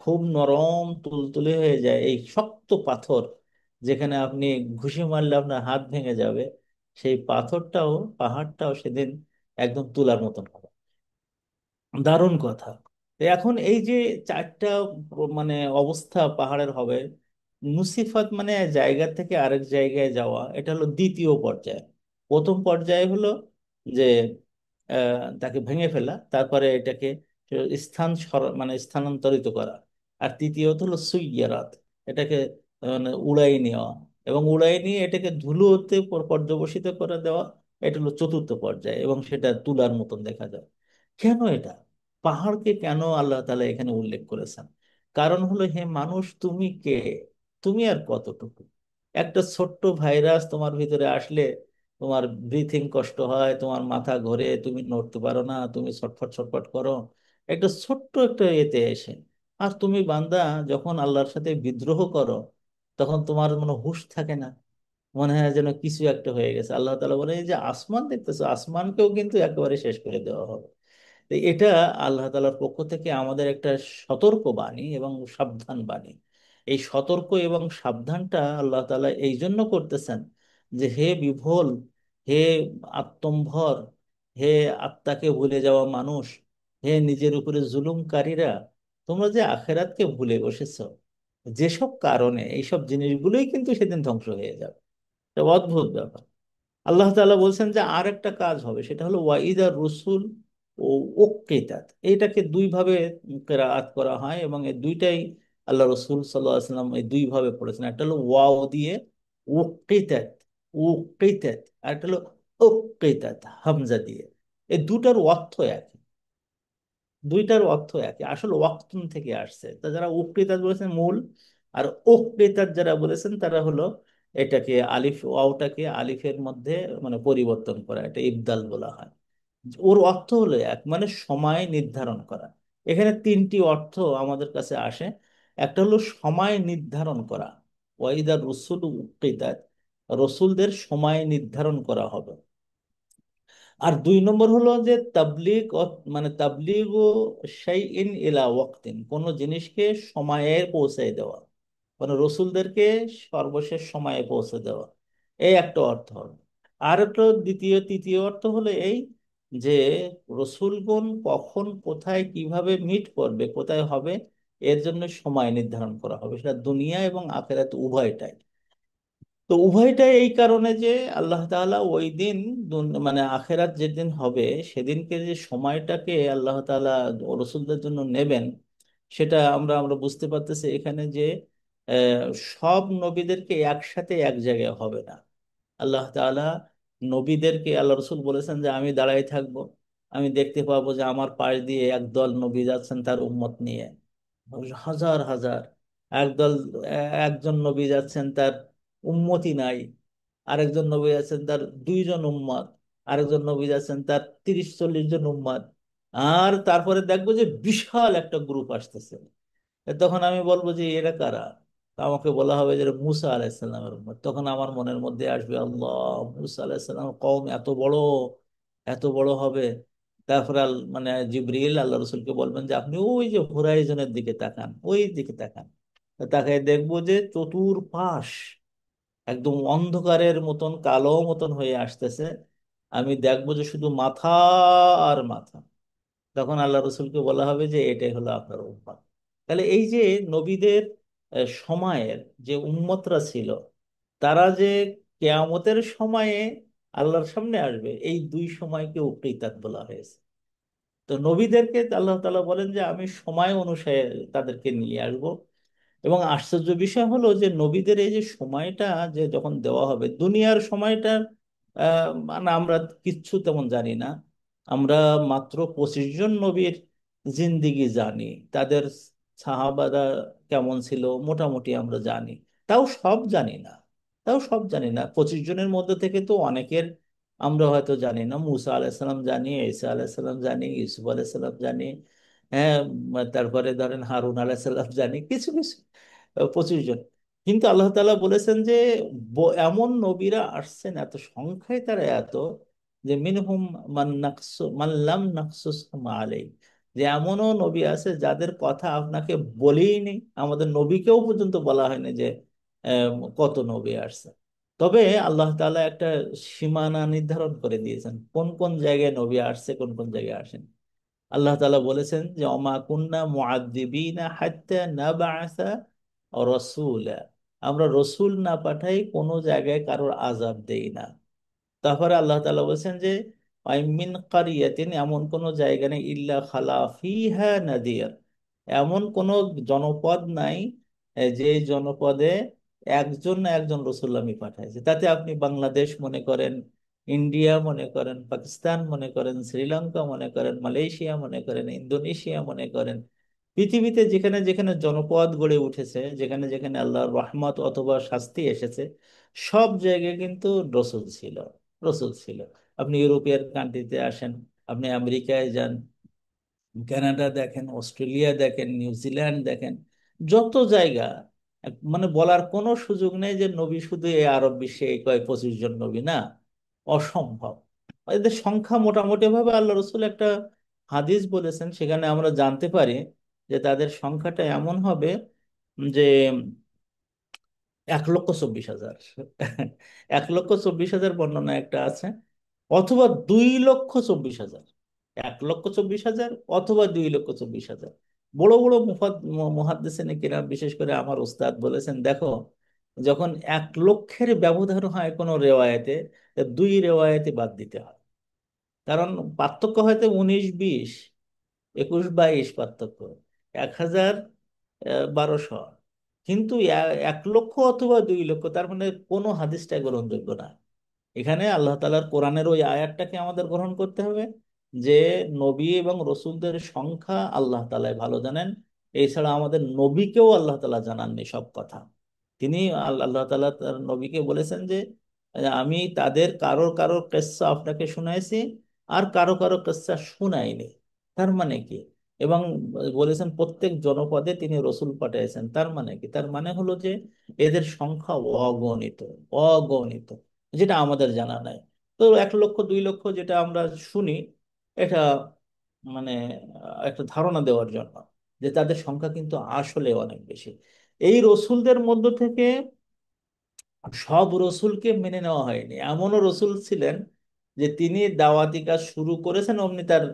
খুব নরম তুলতুলে হয়ে যায়। এই শক্ত পাথর যেখানে আপনি ঘুষি মারলে আপনার হাত ভেঙে যাবে, সেই পাথরটাও, পাহাড়টাও সেদিন একদম তুলার মতন হবে। দারুণ কথা। তো এখন এই যে চারটা মানে অবস্থা পাহাড়ের হবে, নুসিফাত মানে জায়গা থেকে আরেক জায়গায় যাওয়া, এটা হলো দ্বিতীয় পর্যায়। প্রথম পর্যায়ে হলো যে তাকে ভেঙে ফেলা, তারপরে এটাকে মানে স্থানান্তরিত করা। আর তৃতীয়ত হলো সুইয়ারাত, এটাকে মানে উড়াই নেওয়া, এবং উড়াই নিয়ে এটাকে ধুলোতে পর্যবসিত করে দেওয়া। এটা হলো চতুর্থ পর্যায়ে, এবং সেটা তুলার মতন দেখা যায়। কেন এটা? পাহাড়কে কেন আল্লাহ তাআলা এখানে উল্লেখ করেছেন? কারণ হলো, হে মানুষ, তুমি কে? তুমি আর কতটুকু? একটা ছোট্ট ভাইরাস তোমার ভিতরে আসলে তোমার ব্রিথিং কষ্ট হয়, তোমার মাথা ঘোরে, তুমি নড়তে পারো না, তুমি ছটফট ছটফট করো, একটা ছোট্ট একটা এতে এসে। আর তুমি বান্দা যখন আল্লাহর সাথে বিদ্রোহ করো, তখন তোমার মনে হুঁশ থাকে না, মনে হয় যেন কিছু একটা হয়ে গেছে। আল্লাহ তাআলা বলে, এই যে আসমান দেখতেছো, আসমানকেও কিন্তু একেবারে শেষ করে দেওয়া হবে। তো এটা আল্লাহ তাআলার পক্ষ থেকে আমাদের একটা সতর্ক বাণী এবং সাবধান বাণী। এই সতর্ক এবং সাবধানটা আল্লাহ তাআলা এই জন্য করতেছেন যে, হে বিভোল, হে আত্মম্ভর, হে আত্মাকে ভুলে যাওয়া মানুষ, হে নিজের উপরে জুলুমকারীরা, তোমরা যে আখেরাতকে ভুলে বসেছো, যেসব কারণে এইসব জিনিসগুলোই কিন্তু সেদিন ধ্বংস হয়ে যাবে। এটা অদ্ভুত ব্যাপার। আল্লাহ তাআলা বলছেন যে আর একটা কাজ হবে, সেটা হলো ওয়াইদা রসুল ও ওক্কেতাত। এইটাকে দুই ভাবে কেরাআত করা হয়, এবং এই দুইটাই আল্লাহ রসুল সাল্লাল্লাহু আলাইহি ওয়াসাল্লাম এই দুই ভাবে পড়েছেন। একটা হলো ওয়াও দিয়ে ওক্কেতাত, ওক্কেতাত, আর একটা হলো ওক্কেতাত হামজা দিয়ে। এই দুটার অর্থ এক, দুইটার অর্থ একই, আসলে ওয়াক্তুন থেকে আসছে। তা যারা উক্রিতাত বলেছেন মূল, আর অক্রিতাত যারা বলেছেন তারা হলো এটাকে আলিফ ওয়াওটাকে আলিফের মধ্যে মানে পরিবর্তন করা, এটা ইবদাল বলা হয়। ওর অর্থ হলো এক, মানে সময় নির্ধারণ করা। এখানে তিনটি অর্থ আমাদের কাছে আসে। একটা হলো সময় নির্ধারণ করা, ওয়াইদা রসুল উক্রিতাত, রসুলদের সময় নির্ধারণ করা হবে। আর দুই নম্বর হলো যে তাবলিগ, মানে তাবলিগ ও শাইইন ইলা ওয়াক্তিন, কোন জিনিসকে সময়ে পৌঁছে দেওয়া, মানে রসুলদেরকে সর্বশেষ সময়ে পৌঁছে দেওয়া। এই একটা অর্থ হবে। আর একটা তৃতীয় অর্থ হলো এই যে রসুলগণ কখন কোথায় কিভাবে মিট করবে, কোথায় হবে, এর জন্য সময় নির্ধারণ করা হবে, সেটা দুনিয়া এবং আখিরাত উভয়টাই। তো উভয়টাই এই কারণে যে আল্লাহ তাআলা ওই দিন মানে আখেরাত যেদিন হবে, সেদিনকে যে সময়টাকে আল্লাহ তাআলা রসুলদের জন্য নেবেন, সেটা আমরা আমরা বুঝতে পারতেছি এখানে যে আহ, সব নবীদেরকে একসাথে এক জায়গায় হবে না। আল্লাহ তাআলা নবীদেরকে, আল্লাহ রসুল বলেছেন যে আমি দাঁড়াই থাকবো, আমি দেখতে পাবো যে আমার পাশ দিয়ে একদল নবী যাচ্ছেন তার উম্মত নিয়ে, হাজার হাজার। একদল, একজন নবী যাচ্ছেন তার উম্মতি নাই, আরেকজন নবী আছেন তার দুইজন উম্মত, আরেকজন নবী আছেন তার 30-40 জন উম্মত। আর তারপরে দেখবো যে বিশাল একটা গ্রুপ আসতেছে। তখন আমি বলবো যে এরা কারা? তা আমাকে বলা হবে যে এরা মুসা আলাইসাল্লামের উম্মত। তখন আমার মনের মধ্যে আসবে, আল্লাহ, মুসা আলাইসাল্লাম কওম এত বড়, এত বড় হবে। তারপরে মানে জিবরিল আল্লাহ রসুলকে বলবেন যে আপনি ওই যে হোরাইজনের দিকে তাকান, ওই দিকে তাকান। তাকায় দেখবো যে চতুর্পাশ একদম অন্ধকারের মতন, কালো মতন হয়ে আসতেছে। আমি দেখবো যে শুধু মাথা আর মাথা। তখন আল্লাহ রসুলকে বলা হবে যে এটাই হলো আপনার উম্মত। তাহলে এই যে নবীদের সময়ের যে উম্মতরা ছিল, তারা যে কেয়ামতের সময়ে আল্লাহর সামনে আসবে, এই দুই সময়কে উকরিতাত বলা হয়েছে। তো নবীদেরকে আল্লাহ তাআলা বলেন যে আমি সময় অনুসারে তাদেরকে নিয়ে আসবো। এবং আশ্চর্য বিষয় হলো যে নবীদের এই যে সময়টা যে যখন দেওয়া হবে, দুনিয়ার সময়টা মানে আমরা কিচ্ছু তেমন জানি না। আমরা মাত্র 25 জন নবীর জিন্দিগি জানি, তাদের সাহাবারা কেমন ছিল মোটামুটি আমরা জানি। তাও সব জানি না, তাও সব জানি না। 25 জনের মধ্যে থেকে তো অনেকের আমরা হয়তো জানি না। মুসা আলাইসাল্লাম জানি, ঈসা আলাইসাল্লাম জানি, ইউসুফ আলাইসাল্লাম জানি, হ্যাঁ, তারপরে ধরেন হারুন আলাইসাল্লাম জানি, কিছু কিছু 25 জন। কিন্তু আল্লাহ তাআলা বলেছেন যে এমন নবীরা আসছেন, এত সংখ্যায় তারা এত, যে মিনহুম মাল্লাম নাকসুস আলাই, যে এমনও নবী আছে যাদের কথা আপনাকে বলেই নেই, আমাদের নবীকেও পর্যন্ত বলা হয়নি যে কত নবী আসছে। তবে আল্লাহ তাআলা একটা সীমানা নির্ধারণ করে দিয়েছেন, কোন কোন জায়গায় নবী আসছে, কোন কোন জায়গায় আসেন। আল্লাহ তাআলা বলেছেন যে অমা কুন্না মুআদ্দিবিনা হাত্তা নাবআসা রাসূলা, আমরা রসুল না পাঠাই কোনো জায়গায় কারোর আযাব দেই না। তারপরে আল্লাহ তাআলা বলেছেন যে মিন কারিয়াতিন, এমন কোন জায়গা নেই, ইল্লা খালা ফিহা নাদির, এমন কোন জনপদ নাই যে জনপদে একজন না একজন রসুল আমি পাঠাইছি। তাতে আপনি বাংলাদেশ মনে করেন, ইন্ডিয়া মনে করেন, পাকিস্তান মনে করেন, শ্রীলঙ্কা মনে করেন, মালয়েশিয়া মনে করেন, ইন্দোনেশিয়া মনে করেন, পৃথিবীতে যেখানে যেখানে জনপদ গড়ে উঠেছে, যেখানে যেখানে আল্লাহর রহমত অথবা শাস্তি এসেছে, সব জায়গায় কিন্তু রসুল ছিল, রসুল ছিল। আপনি ইউরোপিয়ান কান্ট্রিতে আসেন, আপনি আমেরিকায় যান, কানাডা দেখেন, অস্ট্রেলিয়া দেখেন, নিউজিল্যান্ড দেখেন, যত জায়গা, মানে বলার কোনো সুযোগ নেই যে নবী শুধু এই আরব বিশ্বে এই কয় 25 জন নবী না, অসম্ভব। এদের সংখ্যা মোটামুটি ভাবে আল্লাহ রসুল একটা হাদিস বলেছেন, সেখানে আমরা জানতে পারি যে তাদের সংখ্যাটা এমন হবে যে 1,24,000। 1,24,000 বর্ণনা একটা আছে, অথবা 2,24,000। 1,24,000 অথবা 2,24,000। বড় বড় মুহাদ্দিসিনে কিরাম, বিশেষ করে আমার উস্তাদ বলেছেন, দেখো যখন 1 লক্ষের ব্যবধান হয় কোনো রেওয়ায়েতে, তা 2 রেওয়ায়েতে বাদ দিতে হয়। কারণ পার্থক্য হয়তো 19-20, 21-22 পার্থক্য, 1,000, 1,200, কিন্তু 1 লক্ষ অথবা 2 লক্ষ, তার মানে কোনো হাদিসটাই গ্রহণযোগ্য না। এখানে আল্লাহ তাআলার কোরআনের ওই আয়াতটাকে আমাদের গ্রহণ করতে হবে যে নবী এবং রসুলদের সংখ্যা আল্লাহ তাআলাই ভালো জানেন। এছাড়া আমাদের নবীকেও আল্লাহ তাআলা জানাননি সব কথা। তিনি আল্লাহ তাআলা তার নবীকে বলেছেন যে আমি তাদের কারো কারো কিসসা আপনাকে শুনাইছি, আর কারো কারো কিসসা শুনাইনি। তার মানে কি? এবং বলেছেন প্রত্যেক জনপদে তিনি রসুল পাঠিয়েছেন। তার মানে কি? তার মানে হলো যে এদের সংখ্যা অগণিত, অগণিত, যেটা আমাদের জানা নাই। তো 1 লক্ষ 2 লক্ষ যেটা আমরা শুনি, এটা মানে একটা ধারণা দেওয়ার জন্য যে তাদের সংখ্যা কিন্তু আসলে অনেক বেশি। এই রসুলদের মধ্য থেকে সব রসুলকে মেনে নেওয়া হয়নি। এমনও রসুল ছিলেন যে তিনি দাওয়াতি কাজ শুরু করেছেন, অমনি তার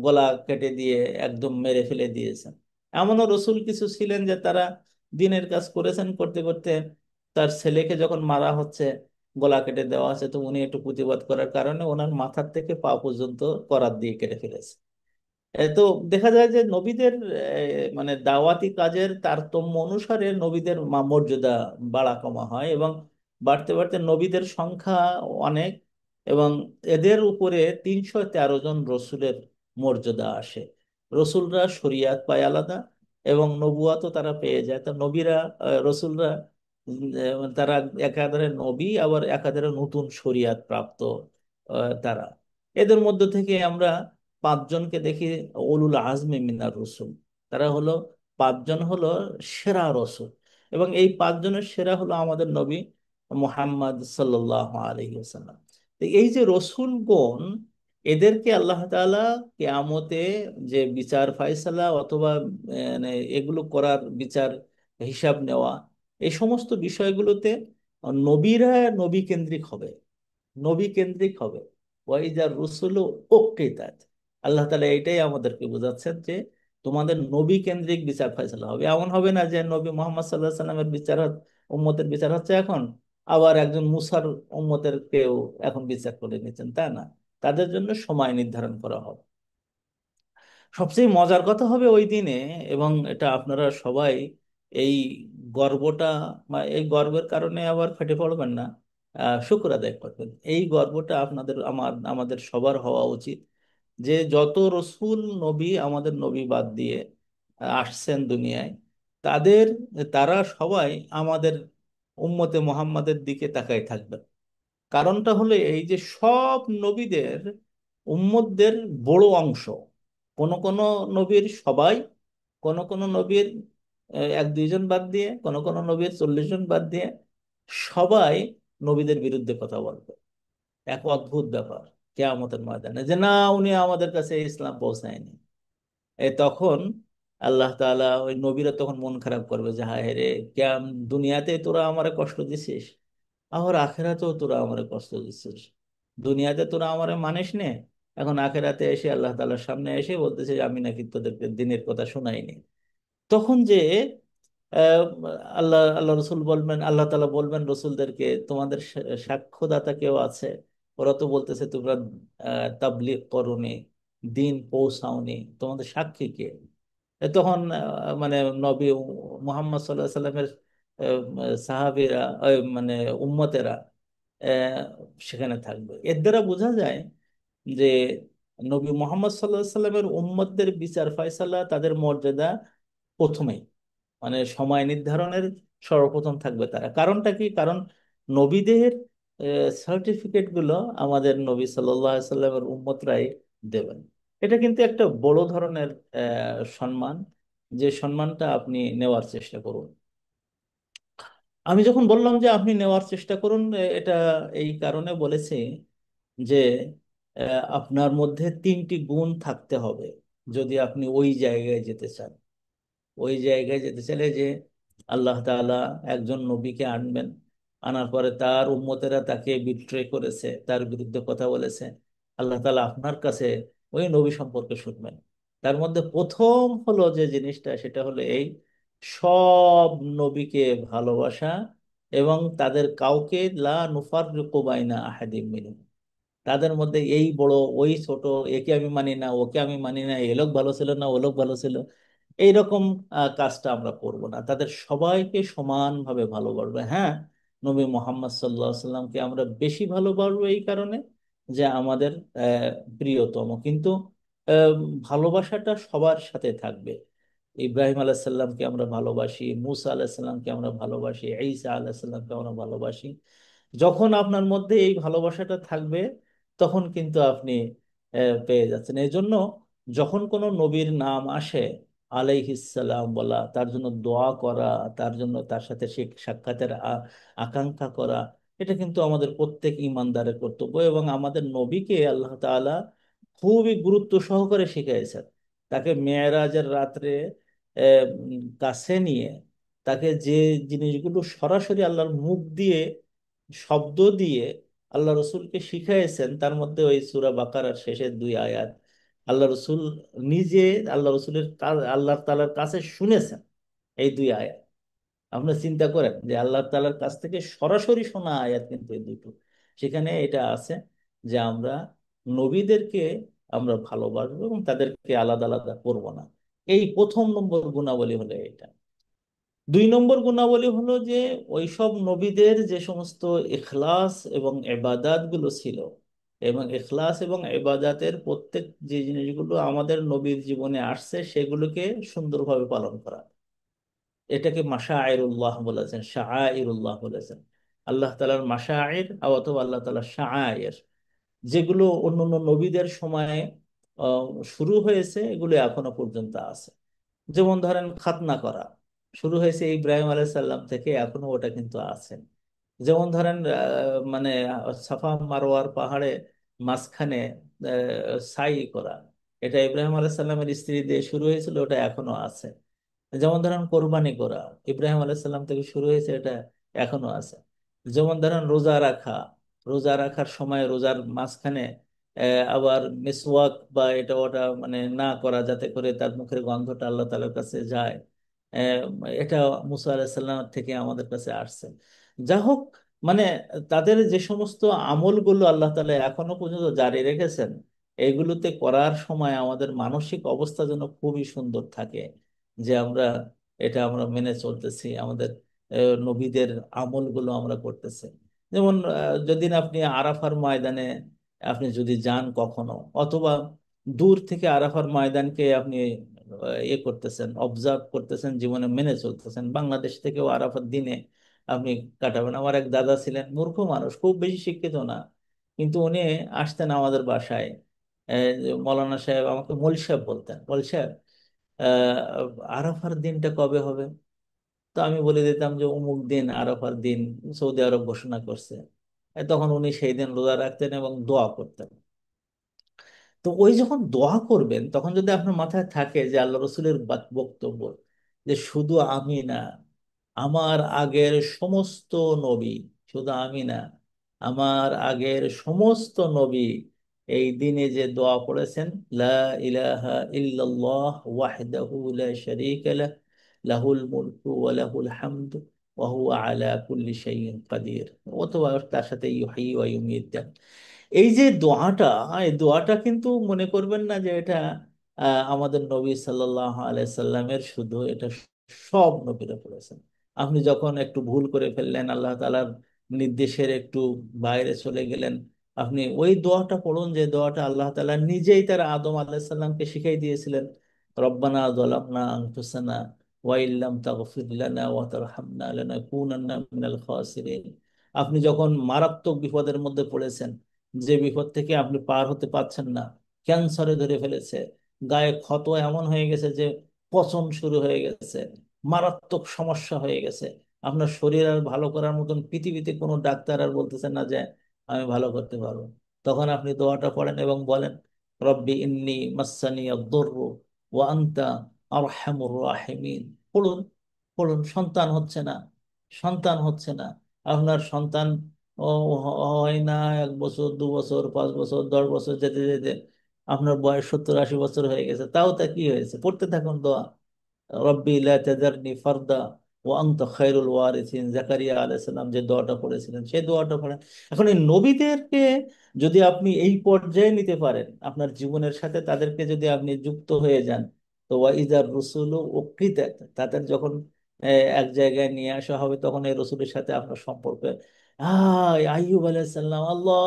গলা কেটে দিয়ে একদম মেরে ফেলে দিয়েছেন। এমনও রসুল কিছু ছিলেন যে তারা দিনের কাজ করেছেন, করতে করতে তার ছেলেকে যখন মারা হচ্ছে, গলা কেটে দেওয়া আছে, তো উনি একটু প্রতিবাদ করার কারণে ওনার মাথার থেকে পা পর্যন্ত করাত দিয়ে কেটে ফেলেছে। তো দেখা যায় যে নবীদের মানে দাওয়াতি কাজের তারতম্য অনুসারে নবীদের মর্যাদা বাড়া কমা হয়, এবং বাড়তে বাড়তে নবীদের সংখ্যা অনেক, এবং এদের উপরে 313 জন রসুলের মর্যাদা আসে। রসুলরা শরিয়াত পায় আলাদা, এবং নবুয়াতও তারা পেয়ে যায়। তা নবীরা, রসুলরা তারা একাধারে নবী, আবার একাধারে নতুন শরিয়াত প্রাপ্ত তারা। এদের মধ্য থেকে আমরা 5 জনকে দেখি উলুল আজমি মিনার রসুল। তারা হলো 5 জন হলো সেরা রসুল, এবং এই 5 জনের সেরা হলো আমাদের নবী মুহাম্মদ সাল্লাল্লাহু আলাইহি ওয়াসাল্লাম। তো এই যে রসুলগণ, এদেরকে আল্লাহ তাআলা কিয়ামতে যে বিচার ফায়সালা অথবা মানে এগুলো করার, বিচার হিসাব নেওয়া, এই সমস্ত বিষয়গুলোতে নবীরা নবী কেন্দ্রিক হবে, নবী কেন্দ্রিক হবে। ওয়াইজার রসুল ওকিতাত, আল্লাহ তাআলা এটাই আমাদেরকে বোঝাচ্ছেন যে তোমাদের নবী কেন্দ্রিক বিচার ফয়সালা হবে। এমন হবে না যে নবী মোহাম্মদ সাল্লাহ সাল্লামের বিচার উম্মতের বিচার হচ্ছে এখন, আবার একজন মুসার উম্মতের কেউ এখন বিচার করে নিচ্ছেন, তা না। তাদের জন্য সময় নির্ধারণ করা হবে। সবচেয়ে মজার কথা হবে ওই দিনে, এবং এটা আপনারা সবাই এই গর্বটা, এই গর্বের কারণে আবার ফেটে পড়বেন না, শুকর আদায় করবেন। এই গর্বটা আপনাদের, আমাদের সবার হওয়া উচিত যে যত রসুল নবী, আমাদের নবী বাদ দিয়ে আসছেন দুনিয়ায়, তাদের, তারা সবাই আমাদের উম্মতে মুহাম্মাদের দিকে তাকাই থাকবেন। কারণটা হলো এই যে সব নবীদের উম্মতদের বড় অংশ, কোন কোন নবীর সবাই, কোন কোন নবীর 1-2 জন বাদ দিয়ে, কোন কোন নবীর 40 জন বাদ দিয়ে, সবাই নবীদের বিরুদ্ধে কথা বলবে। এক অদ্ভুত ব্যাপার কিয়ামতের ময়দানে, যে না, উনি আমাদের কাছে ইসলাম পৌঁছায়নি। তখন আল্লাহ তাআলা, ওই নবীরা তখন মন খারাপ করবে যে হায় রে, কেম দুনিয়াতে তোরা আমারে কষ্ট দিছিস, আবার আখেরাতেও তোরা আমারে কষ্ট দিচ্ছিস। দুনিয়াতে তোরা আমারে মানিস নে, এখন আখেরাতে এসে আল্লাহ তাআলার সামনে এসে বলতেছে যে আমি নাকি তোদেরকে দিনের কথা শোনাইনি। তখন যে আহ, আল্লাহ আল্লাহ রসুল বলবেন, আল্লাহ তাআলা বলবেন রসুলদেরকে, তোমাদের সাক্ষ্যদাতা কেউ আছে? ওরা তো বলতেছে তোমরা তাবলীগ করোনি, দিন পৌঁছাওনি, তোমাদের সাক্ষী কে? তখন মানে নবী মুহাম্মদ সাল্লাহ সাল্লামের সাহাবীরা, মানে উম্মতেরা আহ, সেখানে থাকবে। এর দ্বারা বোঝা যায় যে নবী মুহাম্মদ সাল্লাহ সাল্লামের উম্মতদের বিচার ফয়সালা, তাদের মর্যাদা প্রথমেই, মানে সময় নির্ধারণের সর্বপ্রথম থাকবে তারা। কারণটা কি? কারণ নবীদের সার্টিফিকেট গুলো আমাদের নবী সাল্লাল্লাহু আলাইহি সাল্লামের উম্মতরাই দেবেন। এটা কিন্তু একটা বড় ধরনের সম্মান, যে সম্মানটা আপনি নেওয়ার চেষ্টা করুন। আমি যখন বললাম যে আপনি নেওয়ার চেষ্টা করুন, এটা এই কারণে বলেছি যে আপনার মধ্যে তিনটি গুণ থাকতে হবে যদি আপনি ওই জায়গায় যেতে চান। ওই জায়গায় যেতে চাইলে যে আল্লাহ তাআলা একজন নবীকে আনবেন, আনার পরে তার উম্মতেরা তাকে বিট্রে করেছে, তার বিরুদ্ধে কথা বলেছে, আল্লাহ তাআলা আপনার কাছে ওই নবী সম্পর্কে শুনবেন। তার মধ্যে প্রথম হলো যে জিনিসটা, সেটা হলো এই: সব নবীকে ভালোবাসা এবং তাদের কাউকে লা নুফাররিকু বাইনা আহাদিম মিনহুম, তাদের মধ্যে এই বড় ওই ছোট, একে আমি মানি না ওকে আমি মানি না, এ লোক ভালো ছিল না ও লোক ভালো ছিল, এইরকম কাজটা আমরা করব না। তাদের সবাইকে সমানভাবে ভালোবাসবো। হ্যাঁ, নবী মোহাম্মদ সাল্লাহ সাল্লামকে আমরা বেশি ভালোবাসবো এই কারণে যে আমাদের প্রিয়তম, কিন্তু আহ, ভালোবাসাটা সবার সাথে থাকবে। ইব্রাহিম আলাইসাল্লামকে আমরা ভালোবাসি, মুসা আলাহিসাল্লামকে আমরা ভালোবাসি, ঈসা আলাহিসাল্লামকে আমরা ভালোবাসি। যখন আপনার মধ্যে এই ভালোবাসাটা থাকবে, তখন কিন্তু আপনি পেয়ে যাচ্ছেন। এই জন্য যখন কোনো নবীর নাম আসে, আলাইহিসসালাম বলা, তার জন্য দোয়া করা, তার জন্য তার সাথে সে সাক্ষাতের আকাঙ্ক্ষা করা, এটা কিন্তু আমাদের প্রত্যেক ইমানদারের কর্তব্য। এবং আমাদের নবীকে আল্লাহ তাআলা খুবই গুরুত্ব সহকারে শিখিয়েছেন। তাকে মেয়েরাজের রাত্রে কাছে নিয়ে তাকে যে জিনিসগুলো সরাসরি আল্লাহর মুখ দিয়ে, শব্দ দিয়ে আল্লাহ রসুলকে শিখাইয়েছেন, তার মধ্যে ওই সূরা বাকারার শেষের দুই আয়াত। আল্লাহ রসুল নিজে আল্লাহ রসুলের আল্লাহ তাআলার কাছে শুনেছেন এই দুই আয়াত। আপনি চিন্তা করেন যে আল্লাহ তাআলার কাছ থেকে সরাসরি শোনা আয়াত কিন্তু এই দুটো। সেখানে এটা আছে যে আমরা নবীদেরকে আমরা ভালোবাসবো এবং তাদেরকে আলাদা আলাদা করব না। এই প্রথম নম্বর গুণাবলী হলো এটা। দুই নম্বর গুণাবলী হলো যে ওইসব নবীদের যে সমস্ত ইখলাস এবং এবাদাত গুলো ছিল, এবং ইখলাস এবং এবাদাতের প্রত্যেক যে জিনিসগুলো আমাদের নবীর জীবনে আসছে, সেগুলোকে সুন্দরভাবে পালন করা। এটাকে মাশাআইরুল্লাহ বলেছেন, শাআইরুল্লাহ বলেছেন। আল্লাহ তাআলার মাশাআইর অথবা আল্লাহ তাআলার শাআইর, যেগুলো অন্য অন্য নবীদের সময়ে আহ, শুরু হয়েছে, এগুলো এখনো পর্যন্ত আছে। যেমন ধরেন খাতনা করা, শুরু হয়েছে ইব্রাহিম আলাইসাল্লাম থেকে, এখনো ওটা কিন্তু আছে। যেমন ধরেন মানে সাফা মারোয়ার পাহাড়ে মাঝখানে সাই করা, এটা ইব্রাহিম আলাইসাল্লামের স্ত্রী দিয়ে শুরু হয়েছিল, ওটা এখনো আছে। যেমন ধরেন কোরবানি করা, ইব্রাহিম আলাইসাল্লাম থেকে শুরু হয়েছে, এটা এখনো আছে। যেমন ধরেন রোজা রাখা, রোজা রাখার সময় রোজার মাঝখানে আবার মিসওয়াক বা এটা ওটা মানে না করা, যাতে করে তার মুখের গন্ধটা আল্লাহ তাআলার কাছে যায়। আহ, এটা মুসা আলাহিসাল্লাম থেকে আমাদের কাছে আসছে। যা হোক, মানে তাদের যে সমস্ত আমলগুলো আল্লাহ তাআলা এখনো পর্যন্ত জারি রেখেছেন, এগুলোতে করার সময় আমাদের মানসিক অবস্থা যেন খুবই সুন্দর থাকে, যে আমরা এটা আমরা মেনে চলতেছি, আমাদের নবীদের আমলগুলো আমরা করতেছি। যেমন যদি না আপনি আরাফার ময়দানে আপনি যদি যান কখনো, অথবা দূর থেকে আরাফার ময়দানকে আপনি ইয়ে করতেছেন, অবজার্ভ করতেছেন, জীবনে মেনে চলতেছেন, বাংলাদেশ থেকেও আরাফার দিনে আপনি কাটাবেন। আমার এক দাদা ছিলেন, মূর্খ মানুষ, খুব বেশি শিক্ষিত না, কিন্তু উনি আসতেন আমাদের বাসায়। যে মৌলানা সাহেব, আমাকে মৌল সাহেব বলতেন, মৌল সাহেব আরাফার দিনটা কবে হবে? তো আমি বলে দিতাম যে অমুক দিন আরাফার দিন সৌদি আরব ঘোষণা করছে। তখন উনি সেই দিন রোজা রাখতেন এবং দোয়া করতেন। তো ওই যখন দোয়া করবেন, তখন যদি আপনার মাথায় থাকে যে আল্লাহ রসুলের বক্তব্য, যে শুধু আমি না, আমার আগের সমস্ত নবী, শুধু আমি না, আমার আগের সমস্ত নবী এই দিনে যে দোয়া পড়েছেন, লা ইলাহা ইল্লাল্লাহ ওয়াহদাহু লা শারীকা লাহ, লাহুল মুলকু ওয়া লাহুল হামদু ওয়া হুয়া আলা কুল্লি শাইইন কাদির, অথবা তার সাথে ইউহয়ী ওয়া ইউমীত। এই যে দোয়াটা, এই দোয়াটা কিন্তু মনে করবেন না যে এটা আমাদের নবী সাল্লাল্লাহু আলাইহি সাল্লামের শুধু, এটা সব নবীরা পড়েছেন। আপনি যখন একটু ভুল করে ফেললেন, আল্লাহ তাআলার নির্দেশের একটু বাইরে চলে গেলেন, আপনি ওই দোয়াটা পড়ুন, যে দোয়াটা আল্লাহ তাআলা নিজেই তার আদম আলাইহিস সালামকে শিখাই দিয়েছিলেন। রব্বানা যালামনা আনফুসানা ওয়া ইল্লাম তাগফির লানা ওয়া তারহামনা লানাকুনান্না মিনাল খাসিরিন। আপনি যখন মারাত্মক বিপদের মধ্যে পড়েছেন, যে বিপদ থেকে আপনি পার হতে পারছেন না, ক্যান্সারে ধরে ফেলেছে, গায়ে ক্ষত এমন হয়ে গেছে যে পচন শুরু হয়ে গেছে, মারাত্মক সমস্যা হয়ে গেছে, আপনার শরীর আর ভালো করার মতন পৃথিবীতে কোনো ডাক্তার আর বলতেছে না যে আমি ভালো করতে পারবো। তখন আপনি দোয়াটা পড়েন এবং বলেন, রব্বি ইন্নি মাসানি আদ-দুররু ওয়া আনতা আরহামুর রাহিমিন। পড়ুন, পড়ুন। সন্তান হচ্ছে না, সন্তান হচ্ছে না, আপনার সন্তান ও হয় না, 1 বছর, 2 বছর, 5 বছর, 10 বছর যেতে যেতে আপনার বয়স 70-80 বছর হয়ে গেছে, তাও তা কি হয়েছে? পড়তে থাকুন দোয়া, রব্বি লা তাযারনি ফারদা ওয়া আনতা খায়রুল ওয়ারিসিন। জাকারিয়া আলাইহিস সালাম যে দোয়াটা পড়েছিলেন সেই দোয়াটা পড়েন। এখন এই নবীদেরকে যদি আপনি এই পর্যায়ে নিতে পারেন আপনার জীবনের সাথে, তাদেরকে যদি আপনি যুক্ত হয়ে যান, তো ওয়া ইযার রুসুলু উকিতাত, তাদের যখন এক জায়গায় নিয়ে আসা হবে, তখন এই রসুলের সাথে আপনার সম্পর্ক, আইয়ুব আলাইহিস সালাম, আল্লাহ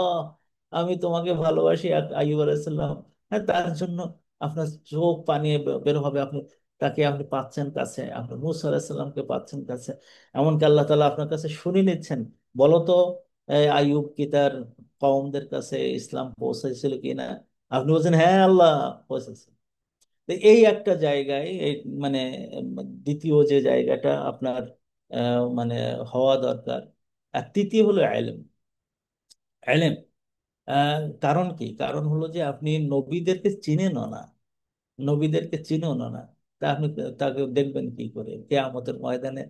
আমি তোমাকে ভালোবাসি, আইয়ুব আলাইহিস সালাম। হ্যাঁ, তার জন্য আপনার চোখ পানি বের হবে, আপনি তাকে আপনি পাচ্ছেন কাছে, আপনি মুসা আলাহিসাল্লামকে পাচ্ছেন কাছে। এমনকি আল্লাহ তাআলা আপনার কাছে শুনে নিচ্ছেন, বলো তো আইয়ুব কি তার কওমদের কাছে ইসলাম পৌঁছেছিল কিনা? আপনি বলছেন হ্যাঁ আল্লাহ, পৌঁছেছে। তো এই একটা জায়গায় এই মানে দ্বিতীয় যে জায়গাটা আপনার মানে হওয়া দরকার। আর তৃতীয় হলো এলেম। এলেম, কারণ কি? কারণ হলো যে আপনি নবীদেরকে চিনেন না, নবীদেরকে চিনো না না, তা আপনি তাকে দেখবেন কি করে কিয়ামতের ময়দানে?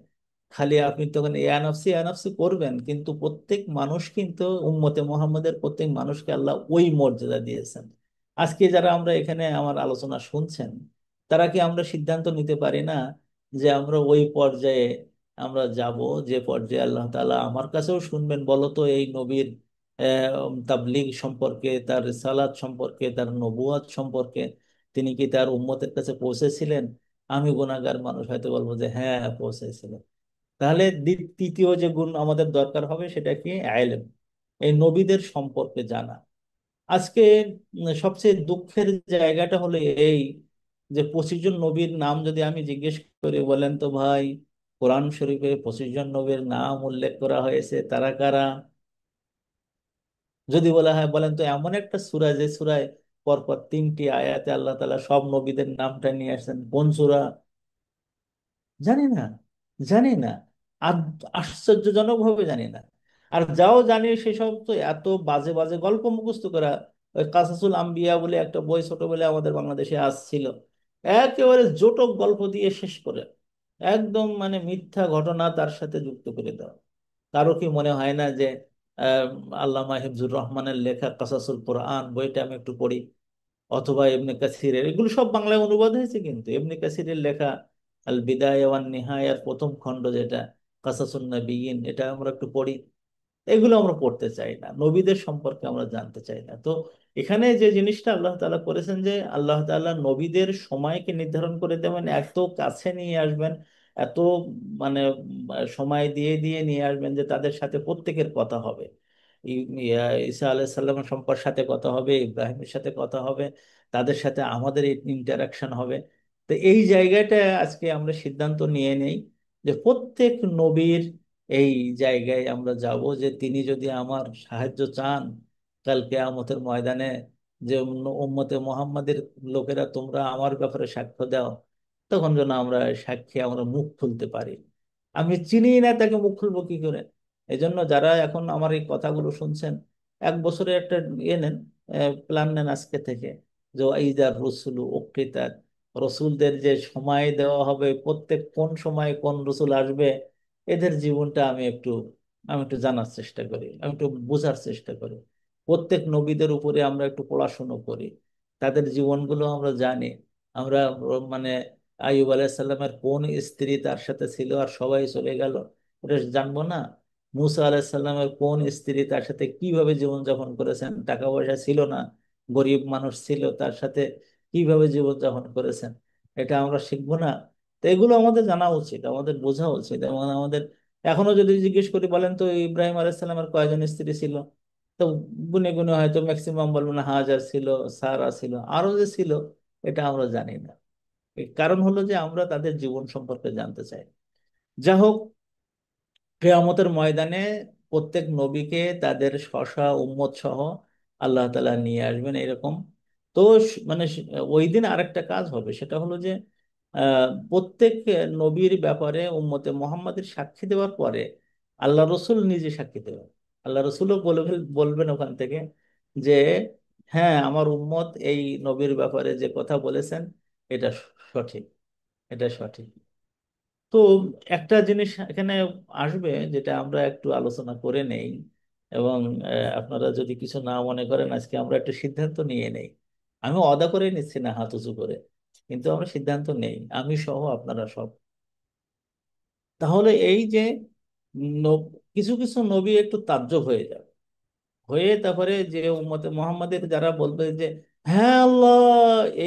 খালি আপনি তখন ইয়ানাফসি ইয়ানাফসি করবেন, কিন্তু প্রত্যেক মানুষ কিন্তু উম্মতে মোহাম্মদের প্রত্যেক মানুষকে আল্লাহ ওই মর্যাদা দিয়েছেন। আজকে যারা আমরা এখানে আমার আলোচনা শুনছেন, তারা কি আমরা সিদ্ধান্ত নিতে পারি না যে আমরা ওই পর্যায়ে আমরা যাব, যে পর্যায়ে আল্লাহ তাআলা আমার কাছেও শুনবেন, বলো তো এই নবীর তাবলীগ সম্পর্কে, তার রিসালাত সম্পর্কে, তার নবুয়াত সম্পর্কে, তিনি কি তার উম্মতের কাছে পৌঁছেছিলেন? আমি গুনাহগার মানুষ হয়তো বলবো যে হ্যাঁ পৌঁছেছিলেন। তাহলে তৃতীয় যে গুণ আমাদের দরকার হবে সেটা কি? ইলম, এই নবীদের সম্পর্কে জানা। আজকে সবচেয়ে দুঃখের জায়গাটা হলো এই, যে 25 জন নবীর নাম যদি আমি জিজ্ঞেস করি, বলেন তো ভাই, কোরআন শরীফে 25 জন নবীর নাম উল্লেখ করা হয়েছে, তারা কারা? যদি বলা হয় বলেন তো এমন একটা সূরা যে সূরায় পরপর 3টি আয়াতে আল্লাহ তাআলা সব নবীদের নামটা নিয়ে আসছেন, কোন সূরা? জানি না, জানি না। আশ্চর্যজনক ভাবে জানি না। আর যাও জানি সেসব তো এত বাজে বাজে গল্প মুখস্থ করা। ওই কাসাসুল আম্বিয়া বলে একটা বই ছোটবেলায় আমাদের বাংলাদেশে আসছিল, একেবারে জটক গল্প দিয়ে শেষ করে, একদম মানে মিথ্যা ঘটনা তার সাথে যুক্ত করে দেওয়া। কারো কি মনে হয় না যে আহ, আল্লামা হিফজুর রহমানের লেখা কাসাসুল কোরআন বইটা আমি একটু পড়ি, অথবা ইবনে কাসিরের, এগুলো সব বাংলায় অনুবাদ হয়েছে, কিন্তু ইবনে কাসিরের লেখা আল বিদায়া ওয়ান নিহায়ার প্রথম খণ্ড যেটা কাসাসুন নবিয়্যিন, এটা আমরা একটু পড়ি। এগুলো আমরা পড়তে চাই না, নবীদের সম্পর্কে আমরা জানতে চাই না। তো এখানে যে জিনিসটা আল্লাহ তাআলা করেছেন, যে আল্লাহ তাআলা নবীদের সময়কে নির্ধারণ করে দেবেন, এত কাছে নিয়ে আসবেন, এত মানে সময় দিয়ে দিয়ে নিয়ে আসবেন যে তাদের সাথে প্রত্যেকের কথা হবে। ঈসা আলাইহিস সালামের সাথে কথা হবে, ইব্রাহিমের সাথে কথা হবে, তাদের সাথে আমাদের ইন্টারাকশন হবে। তো এই জায়গাটা আজকে আমরা সিদ্ধান্ত নিয়ে নেই যে প্রত্যেক নবীর এই জায়গায় আমরা যাব, যে তিনি যদি আমার সাহায্য চান কাল কিয়ামতের ময়দানে, যে উম্মতে মুহাম্মাদের লোকেরা তোমরা আমার ব্যাপারে সাক্ষ্য দাও, তখন যেন আমরা সাক্ষী আমরা মুখ খুলতে পারি। আমি চিনি না তাকে মুখ খুলবো কি করে? এই জন্য যারা এখন আমার এই কথাগুলো শুনছেন, 1 বছরের একটা ইয়ে নেন, প্ল্যান নেন আজকে থেকে, যে ইদার রসুল উক্তিতার, রসুলদের যে সময় দেওয়া হবে, প্রত্যেক কোন সময় কোন রসুল আসবে, এদের জীবনটা আমি একটু জানার চেষ্টা করি, আমি একটু বোঝার চেষ্টা করি। প্রত্যেক নবীদের উপরে আমরা একটু পড়াশুনো করি, তাদের জীবনগুলো আমরা জানি। আমরা মানে আইয়ুব আলাইসাল্লামের কোন স্ত্রী তার সাথে ছিল আর সবাই চলে গেল, এটা জানবো না? মুসা আলাইসাল্লামের কোন স্ত্রী তার সাথে কিভাবে জীবনযাপন করেছেন, টাকা পয়সা ছিল না, গরিব মানুষ ছিল, তার সাথে কিভাবে জীবনযাপন করেছেন, এটা আমরা শিখবো না? তো এগুলো আমাদের জানা উচিত, আমাদের বোঝা উচিত। এবং আমাদের এখনো যদি জিজ্ঞেস করি, বলেন তো ইব্রাহিম আলাইসাল্লামের কয়জন স্ত্রী ছিল, তো গুনে গুনে হয়তো ম্যাক্সিমাম বলবো না, হাজার ছিল, সারা ছিল, আরো যে ছিল এটা আমরা জানি না। এর কারণ হলো যে আমরা তাদের জীবন সম্পর্কে জানতে চাই। যা হোক, কিয়ামতের ময়দানে প্রত্যেক নবীকে তাদের শসা উম্মত সহ আল্লাহ তাআলা নিয়ে আসবেন এরকম। তো মানে ওই দিন আরেকটা কাজ হবে, সেটা হলো যে প্রত্যেক নবীর ব্যাপারে উম্মতে মোহাম্মদের সাক্ষী দেওয়ার পরে আল্লাহ রসুল নিজে সাক্ষী দেবেন। আল্লাহ রসুলও বলবেন ওখান থেকে যে হ্যাঁ, আমার উম্মত এই নবীর ব্যাপারে যে কথা বলেছেন এটা সঠিক, এটা সঠিক। তো একটা জিনিস এখানে আসবে, যেটা আমরা একটু আলোচনা করে নেই, এবং আপনারা যদি কিছু না মনে করেন আজকে আমরা একটা সিদ্ধান্ত নিয়ে নেই। আমি ওয়াদা করে নিচ্ছি না হাত উঁচু করে, কিন্তু আমরা সিদ্ধান্ত নেই, আমি সহ আপনারা সব। তাহলে এই যে কিছু কিছু নবী একটু তাজ্জব হয়ে যাবে, হয়ে তারপরে যে উম্মতে মোহাম্মদের যারা বলবে যে হ্যাঁ আল্লাহ,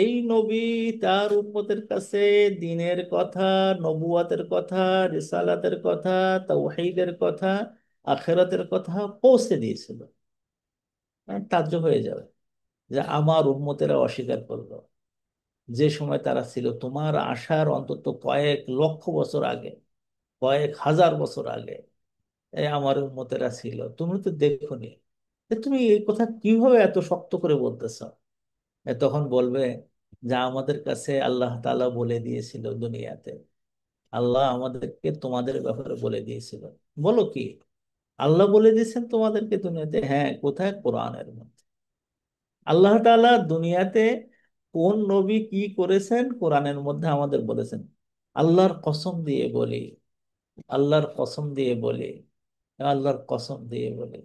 এই নবী তার উম্মতের কাছে দ্বীনের কথা, নবুয়াতের কথা, রিসালাতের কথা, তাওহীদের কথা, আখিরাতের কথা পৌঁছে দিয়েছিল। তাজ্জব হয়ে যাবে যে আমার উম্মতেরা অস্বীকার করলো, যে সময় তারা ছিল তোমার আসার অন্তত কয়েক লক্ষ বছর আগে, কয়েক হাজার বছর আগে আমার উম্মতেরা ছিল, তুমি তো দেখোনি। তুমি এই কথা কিভাবে এত শক্ত করে বলতেছ? তখন বলবে যে আমাদের কাছে আল্লাহ তাআলা বলে দিয়েছিল দুনিয়াতে, আল্লাহ আমাদেরকে তোমাদের ব্যাপারে বলে দিয়েছিল। বলো কি? আল্লাহ বলে দিয়েছেন তোমাদেরকে দুনিয়াতে? হ্যাঁ, কোথায়? কোরআনের মধ্যে। আল্লাহ তাআলা দুনিয়াতে কোন নবী কি করেছেন কোরআনের মধ্যে আমাদের বলেছেন। আল্লাহর কসম দিয়ে বলি, আল্লাহর কসম দিয়ে বলি, আল্লাহর কসম দিয়ে বলি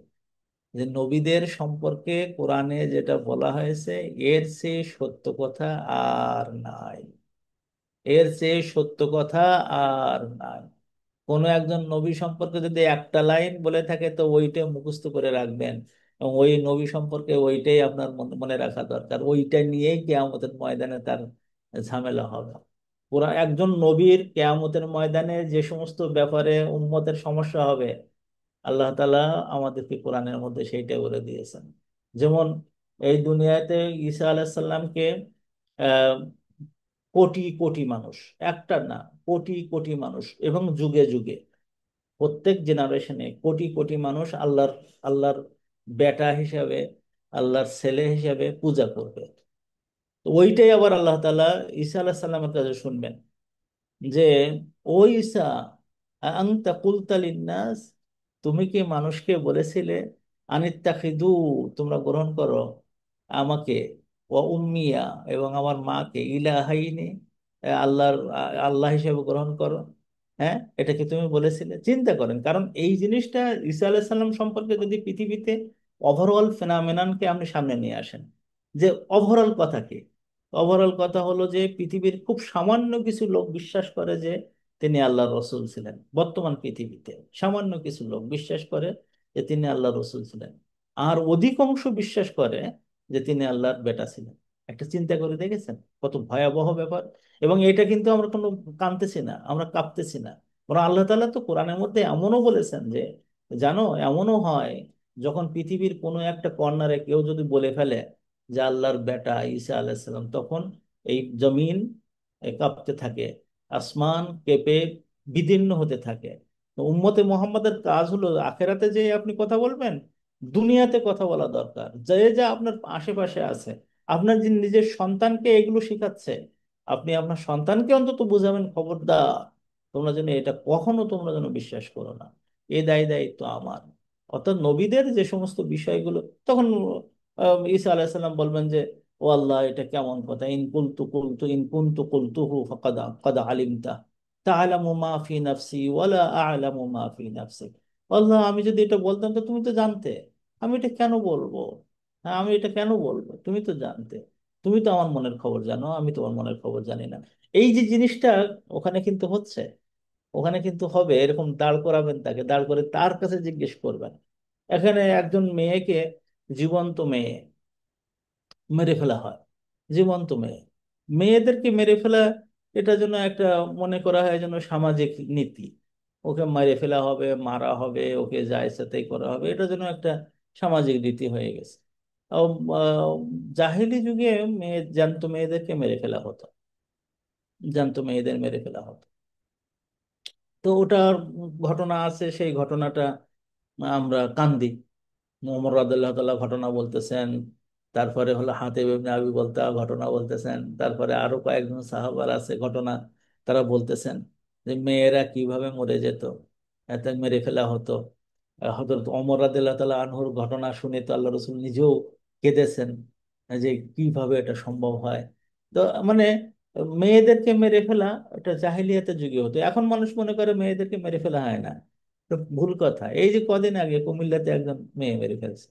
যে নবীদের সম্পর্কে কোরআনে যেটা বলা হয়েছে এর চেয়ে সত্য কথা আর নাই, এর চেয়ে সত্য কথা আর নাই। কোনো একজন নবী সম্পর্কে যদি একটা লাইন বলে থাকে তো ওইটাই মুখস্থ করে রাখবেন, এবং ওই নবী সম্পর্কে ওইটাই আপনার মনে রাখা দরকার, ওইটা নিয়েই কিয়ামতের ময়দানে তার ঝামেলা হবে। পুরা একজন নবীর কিয়ামতের ময়দানে যে সমস্ত ব্যাপারে উম্মতের সমস্যা হবে, আল্লাহ তাআলা আমাদেরকে কোরআনের মধ্যে সেইটা বলে দিয়েছেন। যেমন এই দুনিয়াতে ঈসা আলাইহিস সালামকে আহ কোটি কোটি মানুষ, একটা না, কোটি কোটি মানুষ, এবং যুগে যুগে প্রত্যেক জেনারেশনে কোটি কোটি মানুষ আল্লাহর বেটা হিসাবে, আল্লাহর ছেলে হিসাবে পূজা করবে। তো ওইটাই আবার আল্লাহ তাআলা ঈসা আলাইহিস সালামের কাছে শুনবেন যে ও ঈসা, আনতা কুলতা লিন্নাস, তুমি কি মানুষকে বলেছিলে আনিত্তাখিদু, তোমরা গ্রহণ করো আমাকে, ও উম্মিয়া, এবং আমার মাকে, ইলাহাইনি, আল্লাহর আল্লাহ হিসেবে গ্রহণ করো? হ্যাঁ, এটা কি তুমি বলেছিলে? চিন্তা করেন, কারণ এই জিনিসটা ঈসা আলাইহিস সালাম সম্পর্কে যদি পৃথিবীতে ওভারঅল ফেনামেননকে আপনি সামনে নিয়ে আসেন, যে ওভারঅল কথা কি? ওভারঅল কথা হলো যে পৃথিবীর খুব সামান্য কিছু লোক বিশ্বাস করে যে তিনি আল্লাহর রসূল ছিলেন। বর্তমান পৃথিবীতে সামান্য কিছু লোক বিশ্বাস করে যে তিনি আল্লাহর রসূল ছিলেন, আর অধিকাংশ বিশ্বাস করে যে তিনি আল্লাহর বেটা ছিলেন। একটা চিন্তা করে দেখেছেন কত ভয়াবহ ব্যাপার? এবং এটা কিন্তু আমরা কোনো কাঁদতেছি না, আমরা কাঁপতেছি না, বরং আল্লাহ তাআলা তো কোরআনের মধ্যে এমনও বলেছেন যে জানো, এমনও হয় যখন পৃথিবীর কোনো একটা কর্নারে কেউ যদি বলে ফেলে যে আল্লাহর বেটা ঈসা আলাইহিস সালাম, তখন এই জমিন কাঁপতে থাকে, আসমান কেঁপে বিদীর্ণ হতে থাকে। তো উম্মতে মোহাম্মদের কাজ হলো আখেরাতে যে আপনি কথা বলবেন, দুনিয়াতে কথা বলা দরকার। যে যা আপনার আশেপাশে আছে, আপনার যে নিজের সন্তানকে এগুলো শেখাচ্ছে, আপনি আপনার সন্তানকে অন্তত বুঝাবেন, খবরদার তোমরা যেন এটা কখনো তোমরা যেন বিশ্বাস করো না, এ দায়িত্ব আমার। অর্থাৎ নবীদের যে সমস্ত বিষয়গুলো, তখন ঈসা আলাইহিস সালাম বলবেন যে ও আল্লাহ, এটা কেমন কথা, ইন কুনতু কুলতুহু ফাকাদ কাদ আলিমতা তাআলামু মা ফি নাফসি ওয়ালা আ'লামু মা ফি নাফসিক। আল্লাহ, আমি যদি এটা বলতাম তো তুমি তো জানতে, আমি এটা কেন বলবো? হ্যাঁ, আমি এটা কেন বলবো? তুমি তো জানতে, তুমি তো আমার মনের খবর জানো, আমি তোমার মনের খবর জানি না। এই যে জিনিসটা ওখানে কিন্তু হচ্ছে, ওখানে কিন্তু হবে, এরকম দাঁড় করাবেন, তাকে দাঁড় করে তার কাছে জিজ্ঞেস করবেন। এখানে একজন মেয়েকে, জীবন্ত মেয়ে মেরে ফেলা হয়, জীবন্ত মেয়ে, মেয়েদেরকে মেরে ফেলা, এটা যেন একটা মনে করা হয় যেন সামাজিক নীতি, ওকে মেরে ফেলা হবে, মারা হবে, ওকে যা ইচ্ছা তাই করা হবে, এটা যেন একটা সামাজিক রীতি হয়ে গেছে। আহ, জাহেলি যুগে জ্যান্ত মেয়েদেরকে মেরে ফেলা হতো, জ্যান্ত মেয়েদের মেরে ফেলা হতো। তো ওটার ঘটনা আছে, সেই ঘটনাটা আমরা কান্দি। ওমর রাদিয়াল্লাহু তাআলা ঘটনা বলতেছেন তারপরে হলো হাতেব ইবনে আবি বলতা ঘটনা বলতেছেন, তারপরে আরো কয়েকজন সাহাবার আছে ঘটনা, তারা বলতেছেন যে মেয়েরা কিভাবে মরে যেত, এতে মেরে ফেলা হতো। হযরত ওমর রাদিয়াল্লাহু তাআলা আনহুর ঘটনা শুনে তো আল্লাহ রসুল নিজেও কেঁদেছেন যে কিভাবে এটা সম্ভব হয়। তো মানে মেয়েদেরকে মেরে ফেলা এটা জাহিলিয়াতের যুগে হতো, এখন মানুষ মনে করে মেয়েদেরকে মেরে ফেলা হয় না। তো ভুল কথা। এই যে কদিন আগে কুমিল্লাতে একজন মেয়ে মেরে ফেলছে,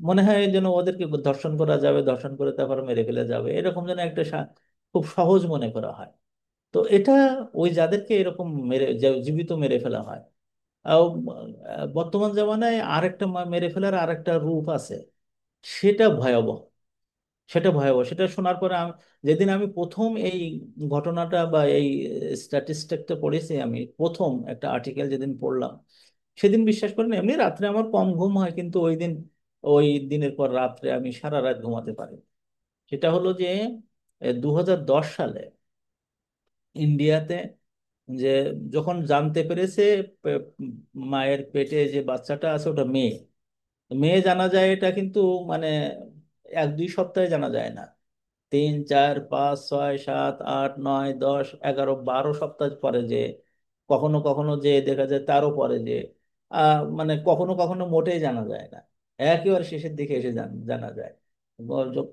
মনে হয় যেন ওদেরকে ধর্ষণ করা যাবে, ধর্ষণ করে তারপর মেরে ফেলে যাবে, এরকম যেন একটা খুব সহজ মনে করা হয়। তো এটা ওই যাদেরকে এরকম জীবিত মেরে ফেলা হয়। আও, বর্তমান জামানায় আরেকটা মেরে ফেলার আরেকটা রূপ আছে, সেটা ভয়াবহ। সেটা ভয়াবহ, সেটা শোনার পরে যেদিন আমি প্রথম এই ঘটনাটা বা এই স্ট্যাটিস্টিকটা পড়েছি, আমি প্রথম একটা আর্টিকেল যেদিন পড়লাম, সেদিন বিশ্বাস করেন, এমনি রাত্রে আমার কম ঘুম হয়, কিন্তু ওই দিন, ওই দিনের পর রাত্রে আমি সারা রাত ঘুমাতে পারি। সেটা হলো যে 2010 সালে ইন্ডিয়াতে, যে যখন জানতে পেরেছে পে- মায়ের পেটে যে বাচ্চাটা আছে ওটা মেয়ে, মেয়ে জানা যায় এটা কিন্তু মানে 1-2 সপ্তাহে জানা যায় না, 3, 4, 5, 6, 7, 8, 9, 10, 11, 12 সপ্তাহ পরে, যে কখনো কখনো যে দেখা যায় তারও পরে, যে মানে কখনো কখনো মোটেই জানা যায় না, একেবারে শেষের দিকে এসে জানা যায়।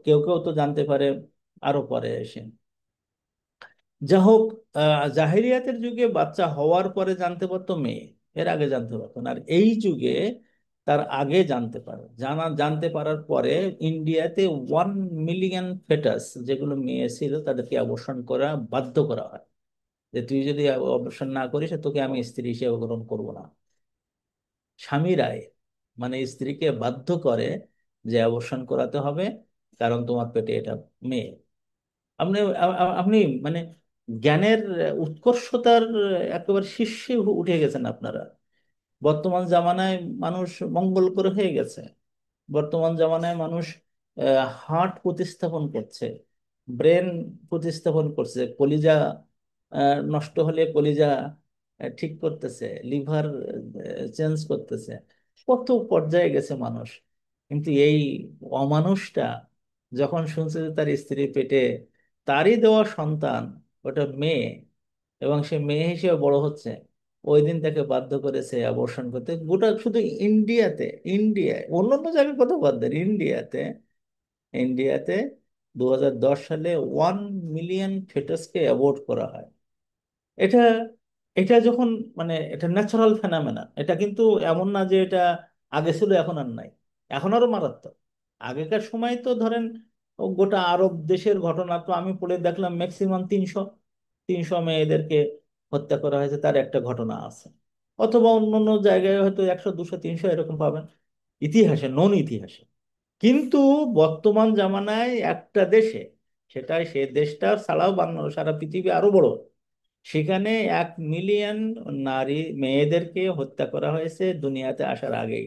কেউ কেউ তো জানতে পারে আরো পরে এসে। যা হোক, জাহেলিয়াতের যুগে বাচ্চা হওয়ার পরে জানতে পারতো মেয়ে, এর আগে জানতে পারতো না। আর এই যুগে তার আগে জানতে পারার পরে ইন্ডিয়াতে 1 মিলিয়ন ফেটাস, যেগুলো মেয়ে ছিল, তাদেরকে অবসান করা বাধ্য করা হয়, যে তুই যদি অবসান না করিস তোকে আমি স্ত্রী হিসেবে গ্রহণ করবো না। স্বামীরাই মানে স্ত্রীকে বাধ্য করে যে অবসান করাতে হবে, কারণ তোমার পেটে এটা মেয়ে। আপনি আপনি মানে জ্ঞানের উৎকর্ষতার একেবারে শীর্ষে উঠে গেছেন আপনারা। বর্তমান জামানায় মানুষ মঙ্গল করে হয়ে গেছে। বর্তমান জামানায় মানুষ হার্ট প্রতিস্থাপন করছে, ব্রেন প্রতিস্থাপন করছে, কলিজা নষ্ট হলে কলিজা ঠিক করতেছে, লিভার চেঞ্জ করতেছে, কত পর্যায়ে গেছে মানুষ। কিন্তু এই অমানুষটা যখন শুনছে যে তার স্ত্রীর পেটে তারই দেওয়া সন্তান, ওটা মেয়ে, এবং সে মেয়ে হিসেবে বড় হচ্ছে, ওই দিন তাকে বাধ্য করেছে অ্যাবর্শন করতে। গোটা শুধু ইন্ডিয়াতে, ইন্ডিয়ায়, অন্যান্য জায়গায় কথা বাদ দেন, ইন্ডিয়াতে, ইন্ডিয়াতে 2010 সালে 1 মিলিয়ন ফেটাসকে অ্যাবর্ট করা হয়। এটা এটা যখন মানে এটা ন্যাচারাল ফেনামেনা, এটা কিন্তু এমন না যে এটা আগে ছিল এখন আর নাই, এখন আরো মারাত্মক। আগেকার সময় তো ধরেন ও গোটা আরব দেশের ঘটনা তো আমি পড়ে দেখলাম, ম্যাক্সিমাম 300 মেয়েদেরকে হত্যা করা হয়েছে, তার একটা ঘটনা আছে। অথবা অন্যান্য জায়গায় হয়তো 100, 200, 300 এরকম পাবেন ইতিহাসে, নন ইতিহাসে। কিন্তু বর্তমান জামানায় একটা দেশে, সেটাই সে দেশটা ছাড়াও সারা পৃথিবী আরো বড়, সেখানে 1 মিলিয়ন নারী মেয়েদেরকে হত্যা করা হয়েছে দুনিয়াতে আসার আগেই।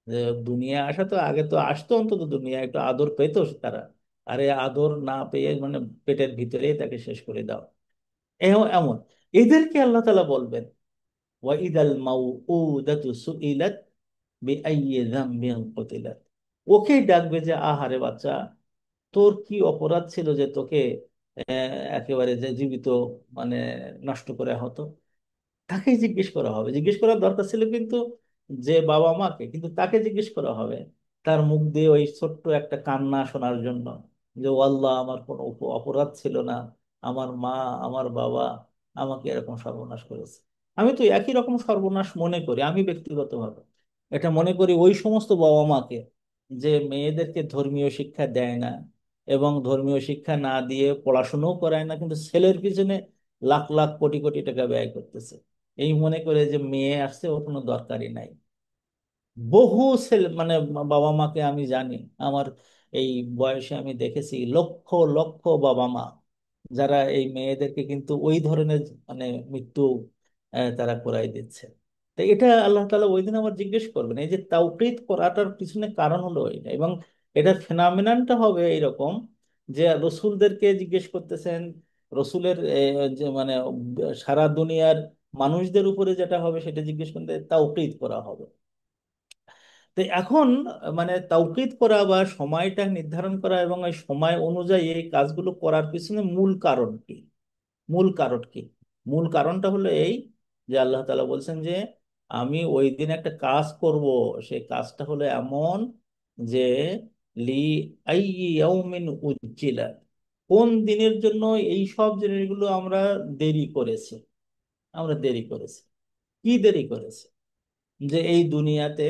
যে দুনিয়া আসা তো আগে তো আসতো, অন্তত দুনিয়া একটু আদর পেতো তারা। আরে আদর না পেয়ে মানে পেটের ভিতরেই তাকে শেষ করে দাও। এমন এদেরকে আল্লাহ তাআলা বলবেন ওয়াইদাল মাউউদাতু সুইলাত বিআইয়ি যামবিন কুতিলাত। ওকেই ডাকবে যে আহারে বাচ্চা, তোর কি অপরাধ ছিল যে তোকে একেবারে যে জীবিত মানে নষ্ট করে হতো। তাকেই জিজ্ঞেস করা হবে, জিজ্ঞেস করার দরকার ছিল কিন্তু যে বাবা মাকে, কিন্তু তাকে জিজ্ঞেস করা হবে তার মুখ দিয়ে ওই ছোট্ট একটা কান্না শোনার জন্য, যে "ও আল্লাহ, আমার কোনো অপরাধ ছিল না, আমার মা, আমার বাবা আমাকে এরকম সর্বনাশ করেছে।" আমি তো একই রকম সর্বনাশ মনে করি, আমি ব্যক্তিগতভাবে এটা মনে করি ওই সমস্ত বাবা মাকে, যে মেয়েদেরকে ধর্মীয় শিক্ষা দেয় না, এবং ধর্মীয় শিক্ষা না দিয়ে পড়াশোনাও করায় না, কিন্তু ছেলের পিছনে লাখ লাখ কোটি কোটি টাকা ব্যয় করতেছে, এই মনে করে যে মেয়ে আসছে ওর কোনো দরকারই নাই। বহু ছেলে মানে বাবা মাকে আমি জানি, আমার এই বয়সে আমি দেখেছি লক্ষ লক্ষ বাবা মা, যারা এই মেয়েদেরকে কিন্তু ওই ধরনের মানে মৃত্যু তারা করাই দিচ্ছে। তো এটা আল্লাহ তাআলা ওই দিন আবার জিজ্ঞেস করবেন, এই যে তাওকীদ করাটার পিছনে কারণ হলো এটা, এবং এটার ফেনামিনানটা হবে এইরকম, যে রসুলদেরকে জিজ্ঞেস করতেছেন, রসুলের যে মানে সারা দুনিয়ার মানুষদের উপরে যেটা হবে সেটা জিজ্ঞেস করতে তাওকীদ করা হবে। তো এখন মানে তাওকীদ করা বা সময়টা নির্ধারণ করা এবং এই সময় অনুযায়ী এই কাজগুলো করার পিছনে মূল কারণ কি? মূল কারণ কি? মূল কারণটা হলো এই, যে আল্লাহ তাআলা বলছেন যে আমি ওই দিন একটা কাজ করব, সেই কাজটা হলো এমন যে লি আইয়ি ইয়াউমিন উজ্জিলাত, কোন দিনের জন্য এই সব জিনিসগুলো আমরা দেরি করেছি। আমরা দেরি করেছি, কি দেরি করেছি? যে এই দুনিয়াতে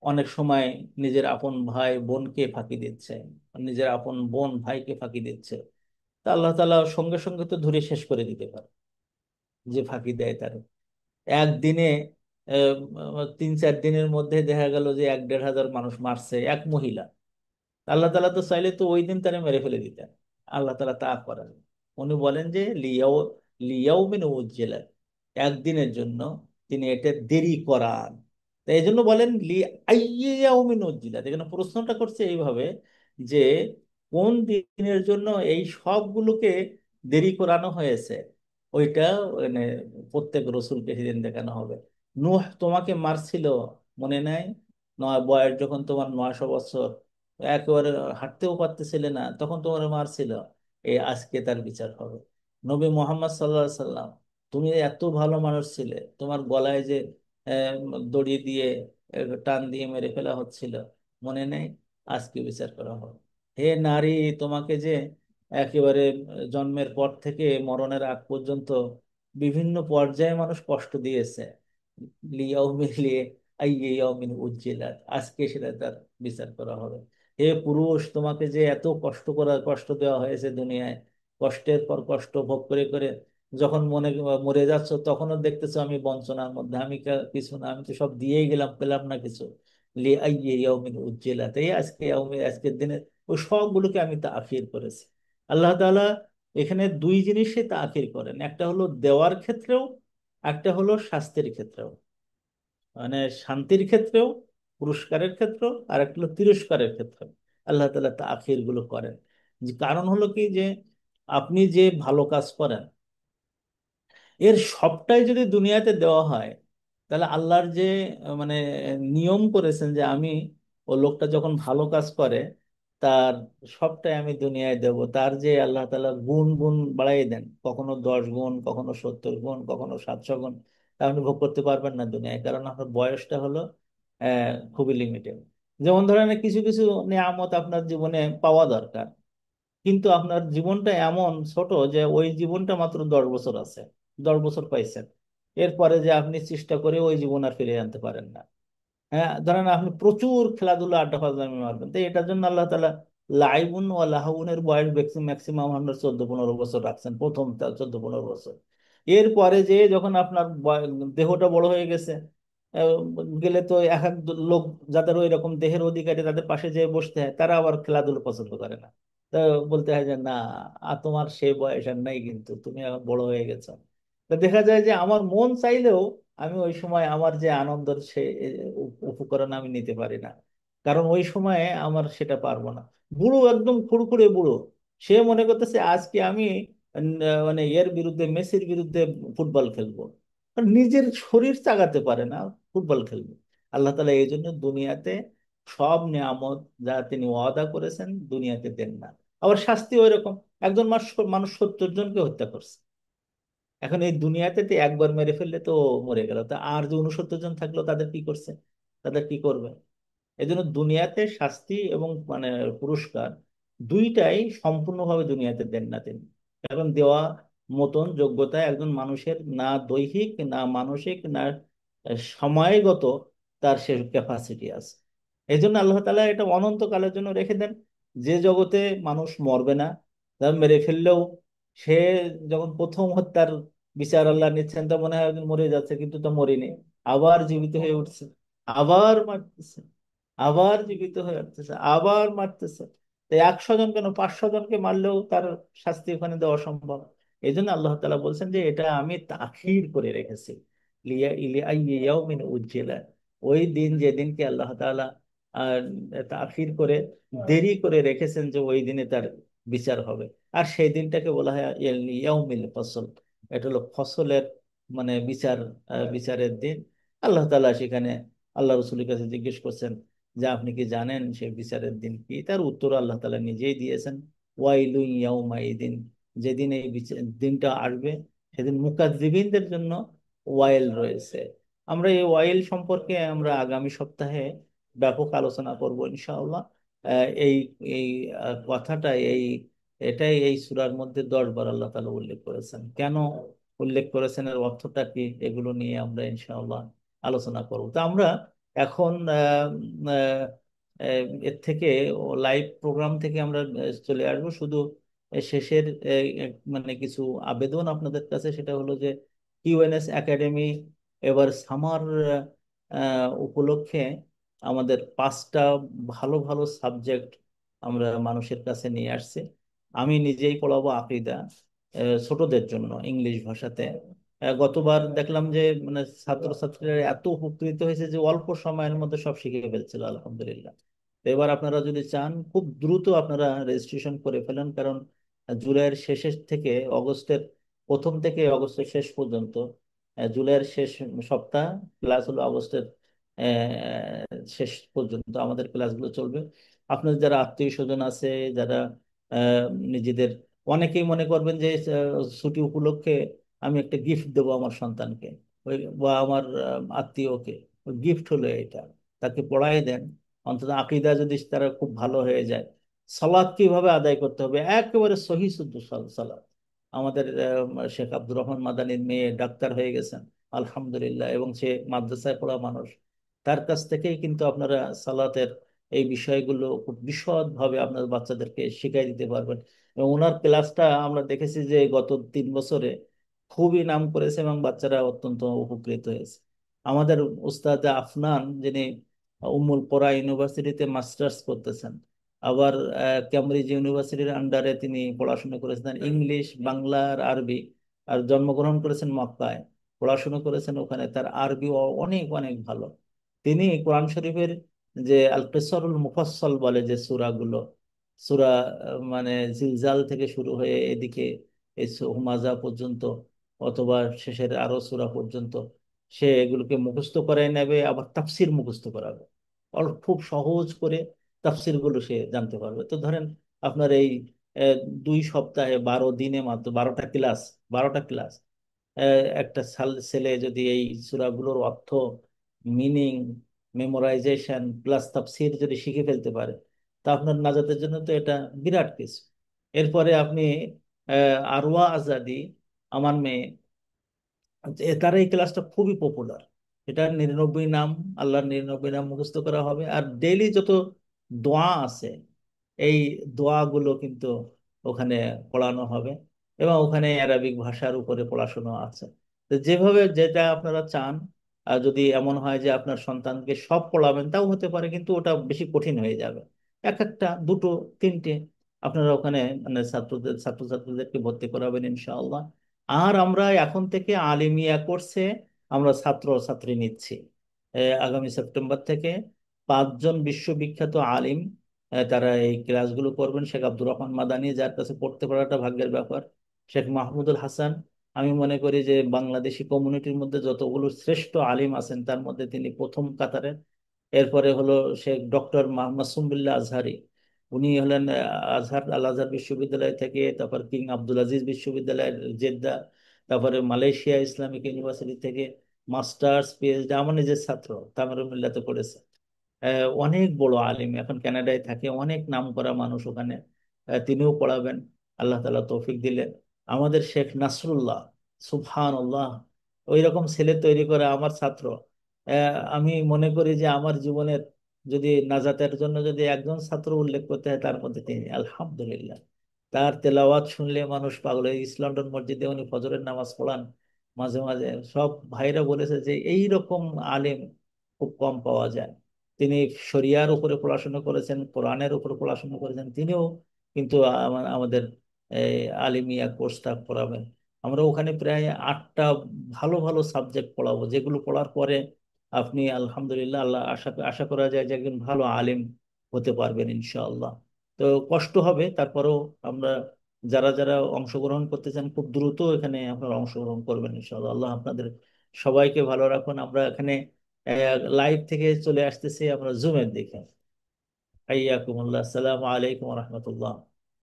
অনেক সময় নিজের আপন ভাই বোনকে ফাঁকি দিচ্ছে, নিজের আপন বোন ভাইকে ফাঁকি দিচ্ছে। তা আল্লাহ তাআলা সঙ্গে সঙ্গে তো ধরে শেষ করে দিতে পারে, যে ফাঁকি দেয় তার একদিনে। 3-4 দিনের মধ্যে দেখা গেল যে 1-1.5 হাজার মানুষ মারছে এক মহিলা। আল্লাহ তালা তো চাইলে তো ওই দিন তারা মেরে ফেলে দিতেন। আল্লাহ তালা তা করেন। উনি বলেন যে লিয়াও লিয়াও মিন উজ্জিলা, একদিনের জন্য তিনি এটা দেরি করান। তাই এই জন্য বলেন লি আইয়াও মিন উজ্জিলা। এখানে প্রশ্নটা করছে এইভাবে যে কোন দিনের জন্য এই সবগুলোকে দেরি করানো হয়েছে, ওইটা মানে প্রত্যেক রসুলকে সেদিন দেখানো হবে। নূহ তোমাকে মারছিল, মনে নাই? বয়স যখন তোমার 900 বছর, একেবারে হাঁটতেও পারতেছিলে না, তখন তোমার মারছিল। এই আজকে তার বিচার হবে। নবী মোহাম্মদ সাল্লাহ সাল্লাম, তুমি এত ভালো মানুষ ছিলে, তোমার গলায় যে আহ, দড়ি দিয়ে টান দিয়ে মেরে ফেলা হচ্ছিল, মনে নেই? আজকে বিচার করা হবে। হে নারী, তোমাকে যে একেবারে জন্মের পর থেকে মরণের আগ পর্যন্ত বিভিন্ন পর্যায়ে মানুষ কষ্ট দিয়েছে, লিয়াও মিলিয়ে আইয়াউমিন উজ্জিলাত, আজকে সেটা তার বিচার করা হবে। হে পুরুষ, তোমাকে যে এত কষ্ট দেওয়া হয়েছে দুনিয়ায়, কষ্টের পর কষ্ট ভোগ করে করে যখন মরে যাচ্ছ, তখনও দেখতেছো আমি বঞ্চনার মধ্যে, আমি কিছু না, আমি তো সব দিয়েই গেলাম, পেলাম না কিছু। লি আইয়াউমিন উজ্জিলাত, এই আজকের দিনে ওই সবগুলোকে আমি তাখির করেছি। আল্লাহ তাআলা এখানে দুই জিনিসে তাখির করেন, একটা হলো দেওয়ার ক্ষেত্রেও, একটা হলো শাস্তির ক্ষেত্রেও। মানে শান্তির ক্ষেত্রেও, পুরস্কারের ক্ষেত্রেও, আর একটা হলো তিরস্কারের ক্ষেত্রেও আল্লাহ তাআলা তাখির গুলো করেন। যে কারণ হলো কি, যে আপনি যে ভালো কাজ করেন এর সবটাই যদি দুনিয়াতে দেওয়া হয়, তাহলে আল্লাহর যে মানে নিয়ম করেছেন যে আমি ও লোকটা যখন ভালো কাজ করে তার সবটাই আমি দুনিয়ায় দেব, তার যে আল্লাহ তাআলা গুণ গুণ বাড়াই দেন, কখনো 10 গুণ, কখনো 70 গুণ, কখনো 700 গুণ, তা আপনি ভোগ করতে পারবেন না দুনিয়ায়, কারণ আপনার বয়সটা হলো খুবই লিমিটেড। যেমন ধরেন কিছু কিছু নিয়ামত আপনার জীবনে পাওয়া দরকার, কিন্তু আপনার জীবনটা এমন ছোট যে ওই জীবনটা মাত্র 10 বছর আছে, 10 বছর পাইছেন, এরপরে যে আপনি চেষ্টা করে ওই জীবন আর ফিরিয়ে আনতে পারেন না। হ্যাঁ, ধরেন আপনি প্রচুর খেলাধুলা আড্ডা ফাজলামি মারবেন, তো এটার জন্য আল্লাহ তাআলা লাইবুন ও লাহাউনের বয়স ম্যাক্সিমাম আপনার 14-15 বছর রাখছেন, প্রথম 14-15 বছর। এরপরে যে যখন আপনার দেহটা বড় হয়ে গেছে, আহ, গেলে তো এক এক লোক যাদের ওই রকম দেহের অধিকারী তাদের পাশে যেয়ে বসতে হয়, তারা আবার খেলাধুলো পছন্দ করে না। তো বলতে হয় যে না, আর তোমার সেই বয়স আর নাই, কিন্তু তুমি এখন বড় হয়ে গেছো। তো দেখা যায় যে আমার মন চাইলেও আমি ওই সময় আমার যে আনন্দের সে উপকরণ আমি নিতে পারি না, কারণ ওই সময়ে আমার সেটা পারবো না। বুড়ো, একদম খুড়খুড়ে বুড়ো, সে মনে করতেছে আজকে আমি মানে এর বিরুদ্ধে, মেসির বিরুদ্ধে ফুটবল খেলবো, আর নিজের শরীর চাগাতে পারে না, ফুটবল খেলবে। আল্লাহ তাআলা এই জন্য দুনিয়াতে সব নিয়ামত যা তিনি ওয়াদা করেছেন দুনিয়াতে দেন না। আবার শাস্তি ওই রকম, একজন মানুষ মানুষ 70 জনকে হত্যা করছে, এখন এই দুনিয়াতে তো একবার মেরে ফেললে তো মরে গেল, তা আর যে 69 জন থাকলো তাদের কি করছে, তাদের কি করবে? এই জন্য দুনিয়াতে শাস্তি এবং মানে পুরস্কার দুইটাই সম্পূর্ণভাবে দুনিয়াতে দেন না তিনি। এবং দেওয়া মতন যোগ্যতা একজন মানুষের না দৈহিক, না মানসিক, না সময়গত তার সে ক্যাপাসিটি আছে। এই জন্য আল্লাহ তাআলা এটা অনন্তকালের জন্য রেখে দেন, যে জগতে মানুষ মরবে না, তার মেরে ফেললেও সে যখন প্রথম হত্যার বিচার আল্লাহ নিচ্ছেন, তা মনে হয় একজন মরে যাচ্ছে, কিন্তু তো মরিনি, আবার জীবিত হয়ে উঠছে, আবার মারতেছে, আবার জীবিত হয়ে উঠতেছে, আবার মারতেছে। তো 100 জন কেন, 500 জনকে মারলেও তার শাস্তি ওখানে দেওয়া সম্ভব। এই জন্য আল্লাহ তাআলা বলছেন যে এটা আমি তাখির করে রেখেছি, লিয়া ইলিয়া ইয়াউমিন উজ্জিলা, ওই দিন যেদিনকে আল্লাহ তাআলা আর তাখির করে, দেরি করে রেখেছেন, যে ওই দিনে তার বিচার হবে। আর সেই দিনটাকে বলা হয় ইয়াউমিল ফসল, এটা হলো ফসলের মানে বিচারের দিন। আল্লাহ তাআলা সেখানে আল্লাহ রসুলের কাছে জিজ্ঞেস করছেন যে আপনি কি জানেন সে বিচারের দিন কি? তার উত্তর আল্লাহ তাআলা নিজেই দিয়েছেন, ওয়াইলু ইয়াউমাইদিন, যেদিন এই দিনটা আসবে সেদিন মুকাজ্জিবিনদের জন্য ওয়াইল রয়েছে। আমরা এই ওয়াইল সম্পর্কে আমরা আগামী সপ্তাহে ব্যাপক আলোচনা করব ইনশাআল্লাহ। এই এই কথাটা এটাই এই সূরার মধ্যে 10 বার আল্লাহ তাআলা উল্লেখ করেছেন। কেন উল্লেখ করেছেন, এর অর্থটা কি, এগুলো নিয়ে আমরা ইনশাআল্লাহ আলোচনা করব। তো আমরা এখন এর থেকে লাইভ প্রোগ্রাম থেকে আমরা চলে আসবো শুধু শেষের মানে কিছু আবেদন আপনাদের কাছে। সেটা হলো যে কিউএনএস একাডেমি এবার সামার উপলক্ষে আমাদের 5টা ভালো ভালো সাবজেক্ট আমরা মানুষের কাছে নিয়ে আসছি। আমি নিজেই পড়াবো আকীদা ছোটদের জন্য ইংলিশ ভাষাতে। গতবার দেখলাম যে মানে ছাত্রছাত্রীরা এত উপকৃত হয়েছে যে অল্প সময়ের মধ্যে সব শিখে ফেলছিল, আলহামদুলিল্লাহ। তো এবার আপনারা যদি চান খুব দ্রুত আপনারা রেজিস্ট্রেশন করে ফেলেন, কারণ জুলাইয়ের শেষের থেকে অগস্টের প্রথম থেকে অগস্টের শেষ পর্যন্ত, জুলাইয়ের শেষ সপ্তাহ ক্লাস হলো আগস্টের শেষ পর্যন্ত আমাদের ক্লাসগুলো চলবে। আপনাদের যারা আত্মীয় স্বজন আছে, যারা নিজেদের, অনেকেই মনে করবেন যে ছুটি উপলক্ষে আমি একটা গিফট দেবো আমার সন্তানকে বা আমার আত্মীয়কে। গিফট হলো এটা, তাকে পড়াই দেন। অন্তত আকীদা যদি তারা খুব ভালো হয়ে যায়, সালাত কিভাবে আদায় করতে হবে একেবারে সহি শুদ্ধ সালাত। আমাদের শেখ আব্দুর রহমান মাদানির মেয়ে ডাক্তার হয়ে গেছেন আলহামদুলিল্লাহ, এবং সে মাদ্রাসায় পড়া মানুষ। তার কাছ থেকেই কিন্তু আপনারা সালাতের এই বিষয়গুলো খুব বিশদভাবে আপনার বাচ্চাদেরকে শিখাই দিতে পারবেন। এবং ওনার ক্লাসটা আমরা দেখেছি যে গত 3 বছরে খুবই নাম করেছে এবং বাচ্চারা অত্যন্ত উপকৃত হয়েছে। আমাদের উস্তাদ আফনান, যিনি উম্মুল কোরা ইউনিভার্সিটিতে মাস্টার্স করতেছেন, আবার ক্যামব্রিজ ইউনিভার্সিটির আন্ডারে তিনি পড়াশোনা করেছেন ইংলিশ, বাংলা আর আরবি। আর জন্মগ্রহণ করেছেন মক্কায়, পড়াশোনা করেছেন ওখানে, তার আরবি অনেক অনেক ভালো। তিনি কোরআন শরীফের যে আল কিসরুল মুফাসসাল বলে যে সূরাগুলো, সূরা মানে জিলজাল থেকে শুরু হয়ে এদিকে এই হুমাজা পর্যন্ত, অথবা শেষের আরো সূরা পর্যন্ত, সে এগুলোকে মুখস্থ করায় নেবে, আবার তাফসির মুখস্থ করাবে। খুব সহজ করে তাফসির গুলো সে জানতে পারবে। তো ধরেন আপনার এই আহ, 2 সপ্তাহে 12 দিনে মাত্র 12টা ক্লাস, 12টা ক্লাস, একটা ছেলে যদি এই সূরাগুলোর অর্থ, মিনিং, মেমোরাইজেশন প্লাস তাফসীর যদি শিখে ফেলতে পারে, তা আপনার নাজাতের জন্য তো এটা বিরাট কিছু। এরপরে আপনি আরওয়া আজাদি, আমার মেয়ে, তার এই ক্লাসটা খুবই পপুলার। এটা 99 নাম, আল্লাহর 99 নাম মুখস্থ করা হবে, আর ডেইলি যত দোয়া আছে এই দোয়াগুলো কিন্তু ওখানে পড়ানো হবে। এবং ওখানে অ্যারাবিক ভাষার উপরে পড়াশোনা আছে। তো যেভাবে যেটা আপনারা চান, আর যদি এমন হয় যে আপনার সন্তানকে সব পড়াবেন তাও হতে পারে, কিন্তু ওটা বেশি কঠিন হয়ে যাবে। এক একটা, দুটো, তিনটে আপনারা ওখানে মানে ছাত্রছাত্রীদেরকে ভর্তি করাবেন ইনশাআল্লাহ। আর আমরা এখন থেকে আলিমিয়া কোর্সে আমরা ছাত্র ছাত্রী নিচ্ছি। আগামী সেপ্টেম্বর থেকে 5 জন বিশ্ববিখ্যাত আলিম তারা এই ক্লাসগুলো করবেন। শেখ আব্দুর রহমান মাদানী, যার কাছে পড়তে পারাটা ভাগ্যের ব্যাপার। শেখ মাহমুদুল হাসান, আমি মনে করি যে বাংলাদেশি কমিউনিটির মধ্যে যতগুলো শ্রেষ্ঠ আলিম আছেন তার মধ্যে তিনি প্রথম কাতারে। এরপরে হলো শেখ ডক্টর মাসুম বিল্লাহ আজহারি, উনি হলেন আল আজহার বিশ্ববিদ্যালয় থেকে, তারপর কিং আব্দুল আজিজ বিশ্ববিদ্যালয় জেদ্দা, তারপরে মালয়েশিয়া ইসলামিক ইউনিভার্সিটি থেকে মাস্টার্স পিএইচডি, আমার নিজের ছাত্র তামিরুল মিল্লাতে পড়েছে। অনেক বড় আলিম, এখন কানাডায় থাকে, অনেক নাম করা মানুষ ওখানে। তিনিও পড়াবেন আল্লাহ তাআলা তৌফিক দিলে। আমাদের শেখ নাসরুল্লাহ, সুবহানাল্লাহ, ওই রকম ছেলে তৈরি করে আমার ছাত্র। আমি মনে করি যে আমার জীবনের যদি নাজাতের জন্য যদি একজন ছাত্র উল্লেখ করতে হয় তার মধ্যে তিনি, আলহামদুলিল্লাহ। তার তেলাওয়াত শুনলে মানুষ পাগল হয়ে। ইস্ট লন্ডন মসজিদে উনি ফজরের নামাজ পড়ান মাঝে মাঝে। সব ভাইরা বলেছে যে এই রকম আলেম খুব কম পাওয়া যায়। তিনি শরিয়ার উপরে পড়াশোনা করেছেন, কোরআনের উপরে পড়াশোনা করেছেন। তিনিও কিন্তু আমাদের এই আলিমিয়া কোর্সটা পড়াবেন। আমরা ওখানে প্রায় 8টা ভালো ভালো সাবজেক্ট পড়াবো, যেগুলো পড়ার পরে আপনি আলহামদুলিল্লাহ, আল্লাহ আশা আশা করা যায় যে একজন ভালো আলিম হতে পারবেন ইনশাআল্লাহ। তো কষ্ট হবে, তারপরেও আমরা যারা যারা অংশগ্রহণ করতে চান খুব দ্রুত এখানে আপনারা অংশগ্রহণ করবেন ইনশাআল্লাহ। আল্লাহ আপনাদের সবাইকে ভালো রাখুন। আমরা এখানে লাইভ থেকে চলে আসতেছি আমরা জুমের দিকে। হাইয়াকুমুল্লাহ, আসসালামু আলাইকুম রহমতুল্লাহ।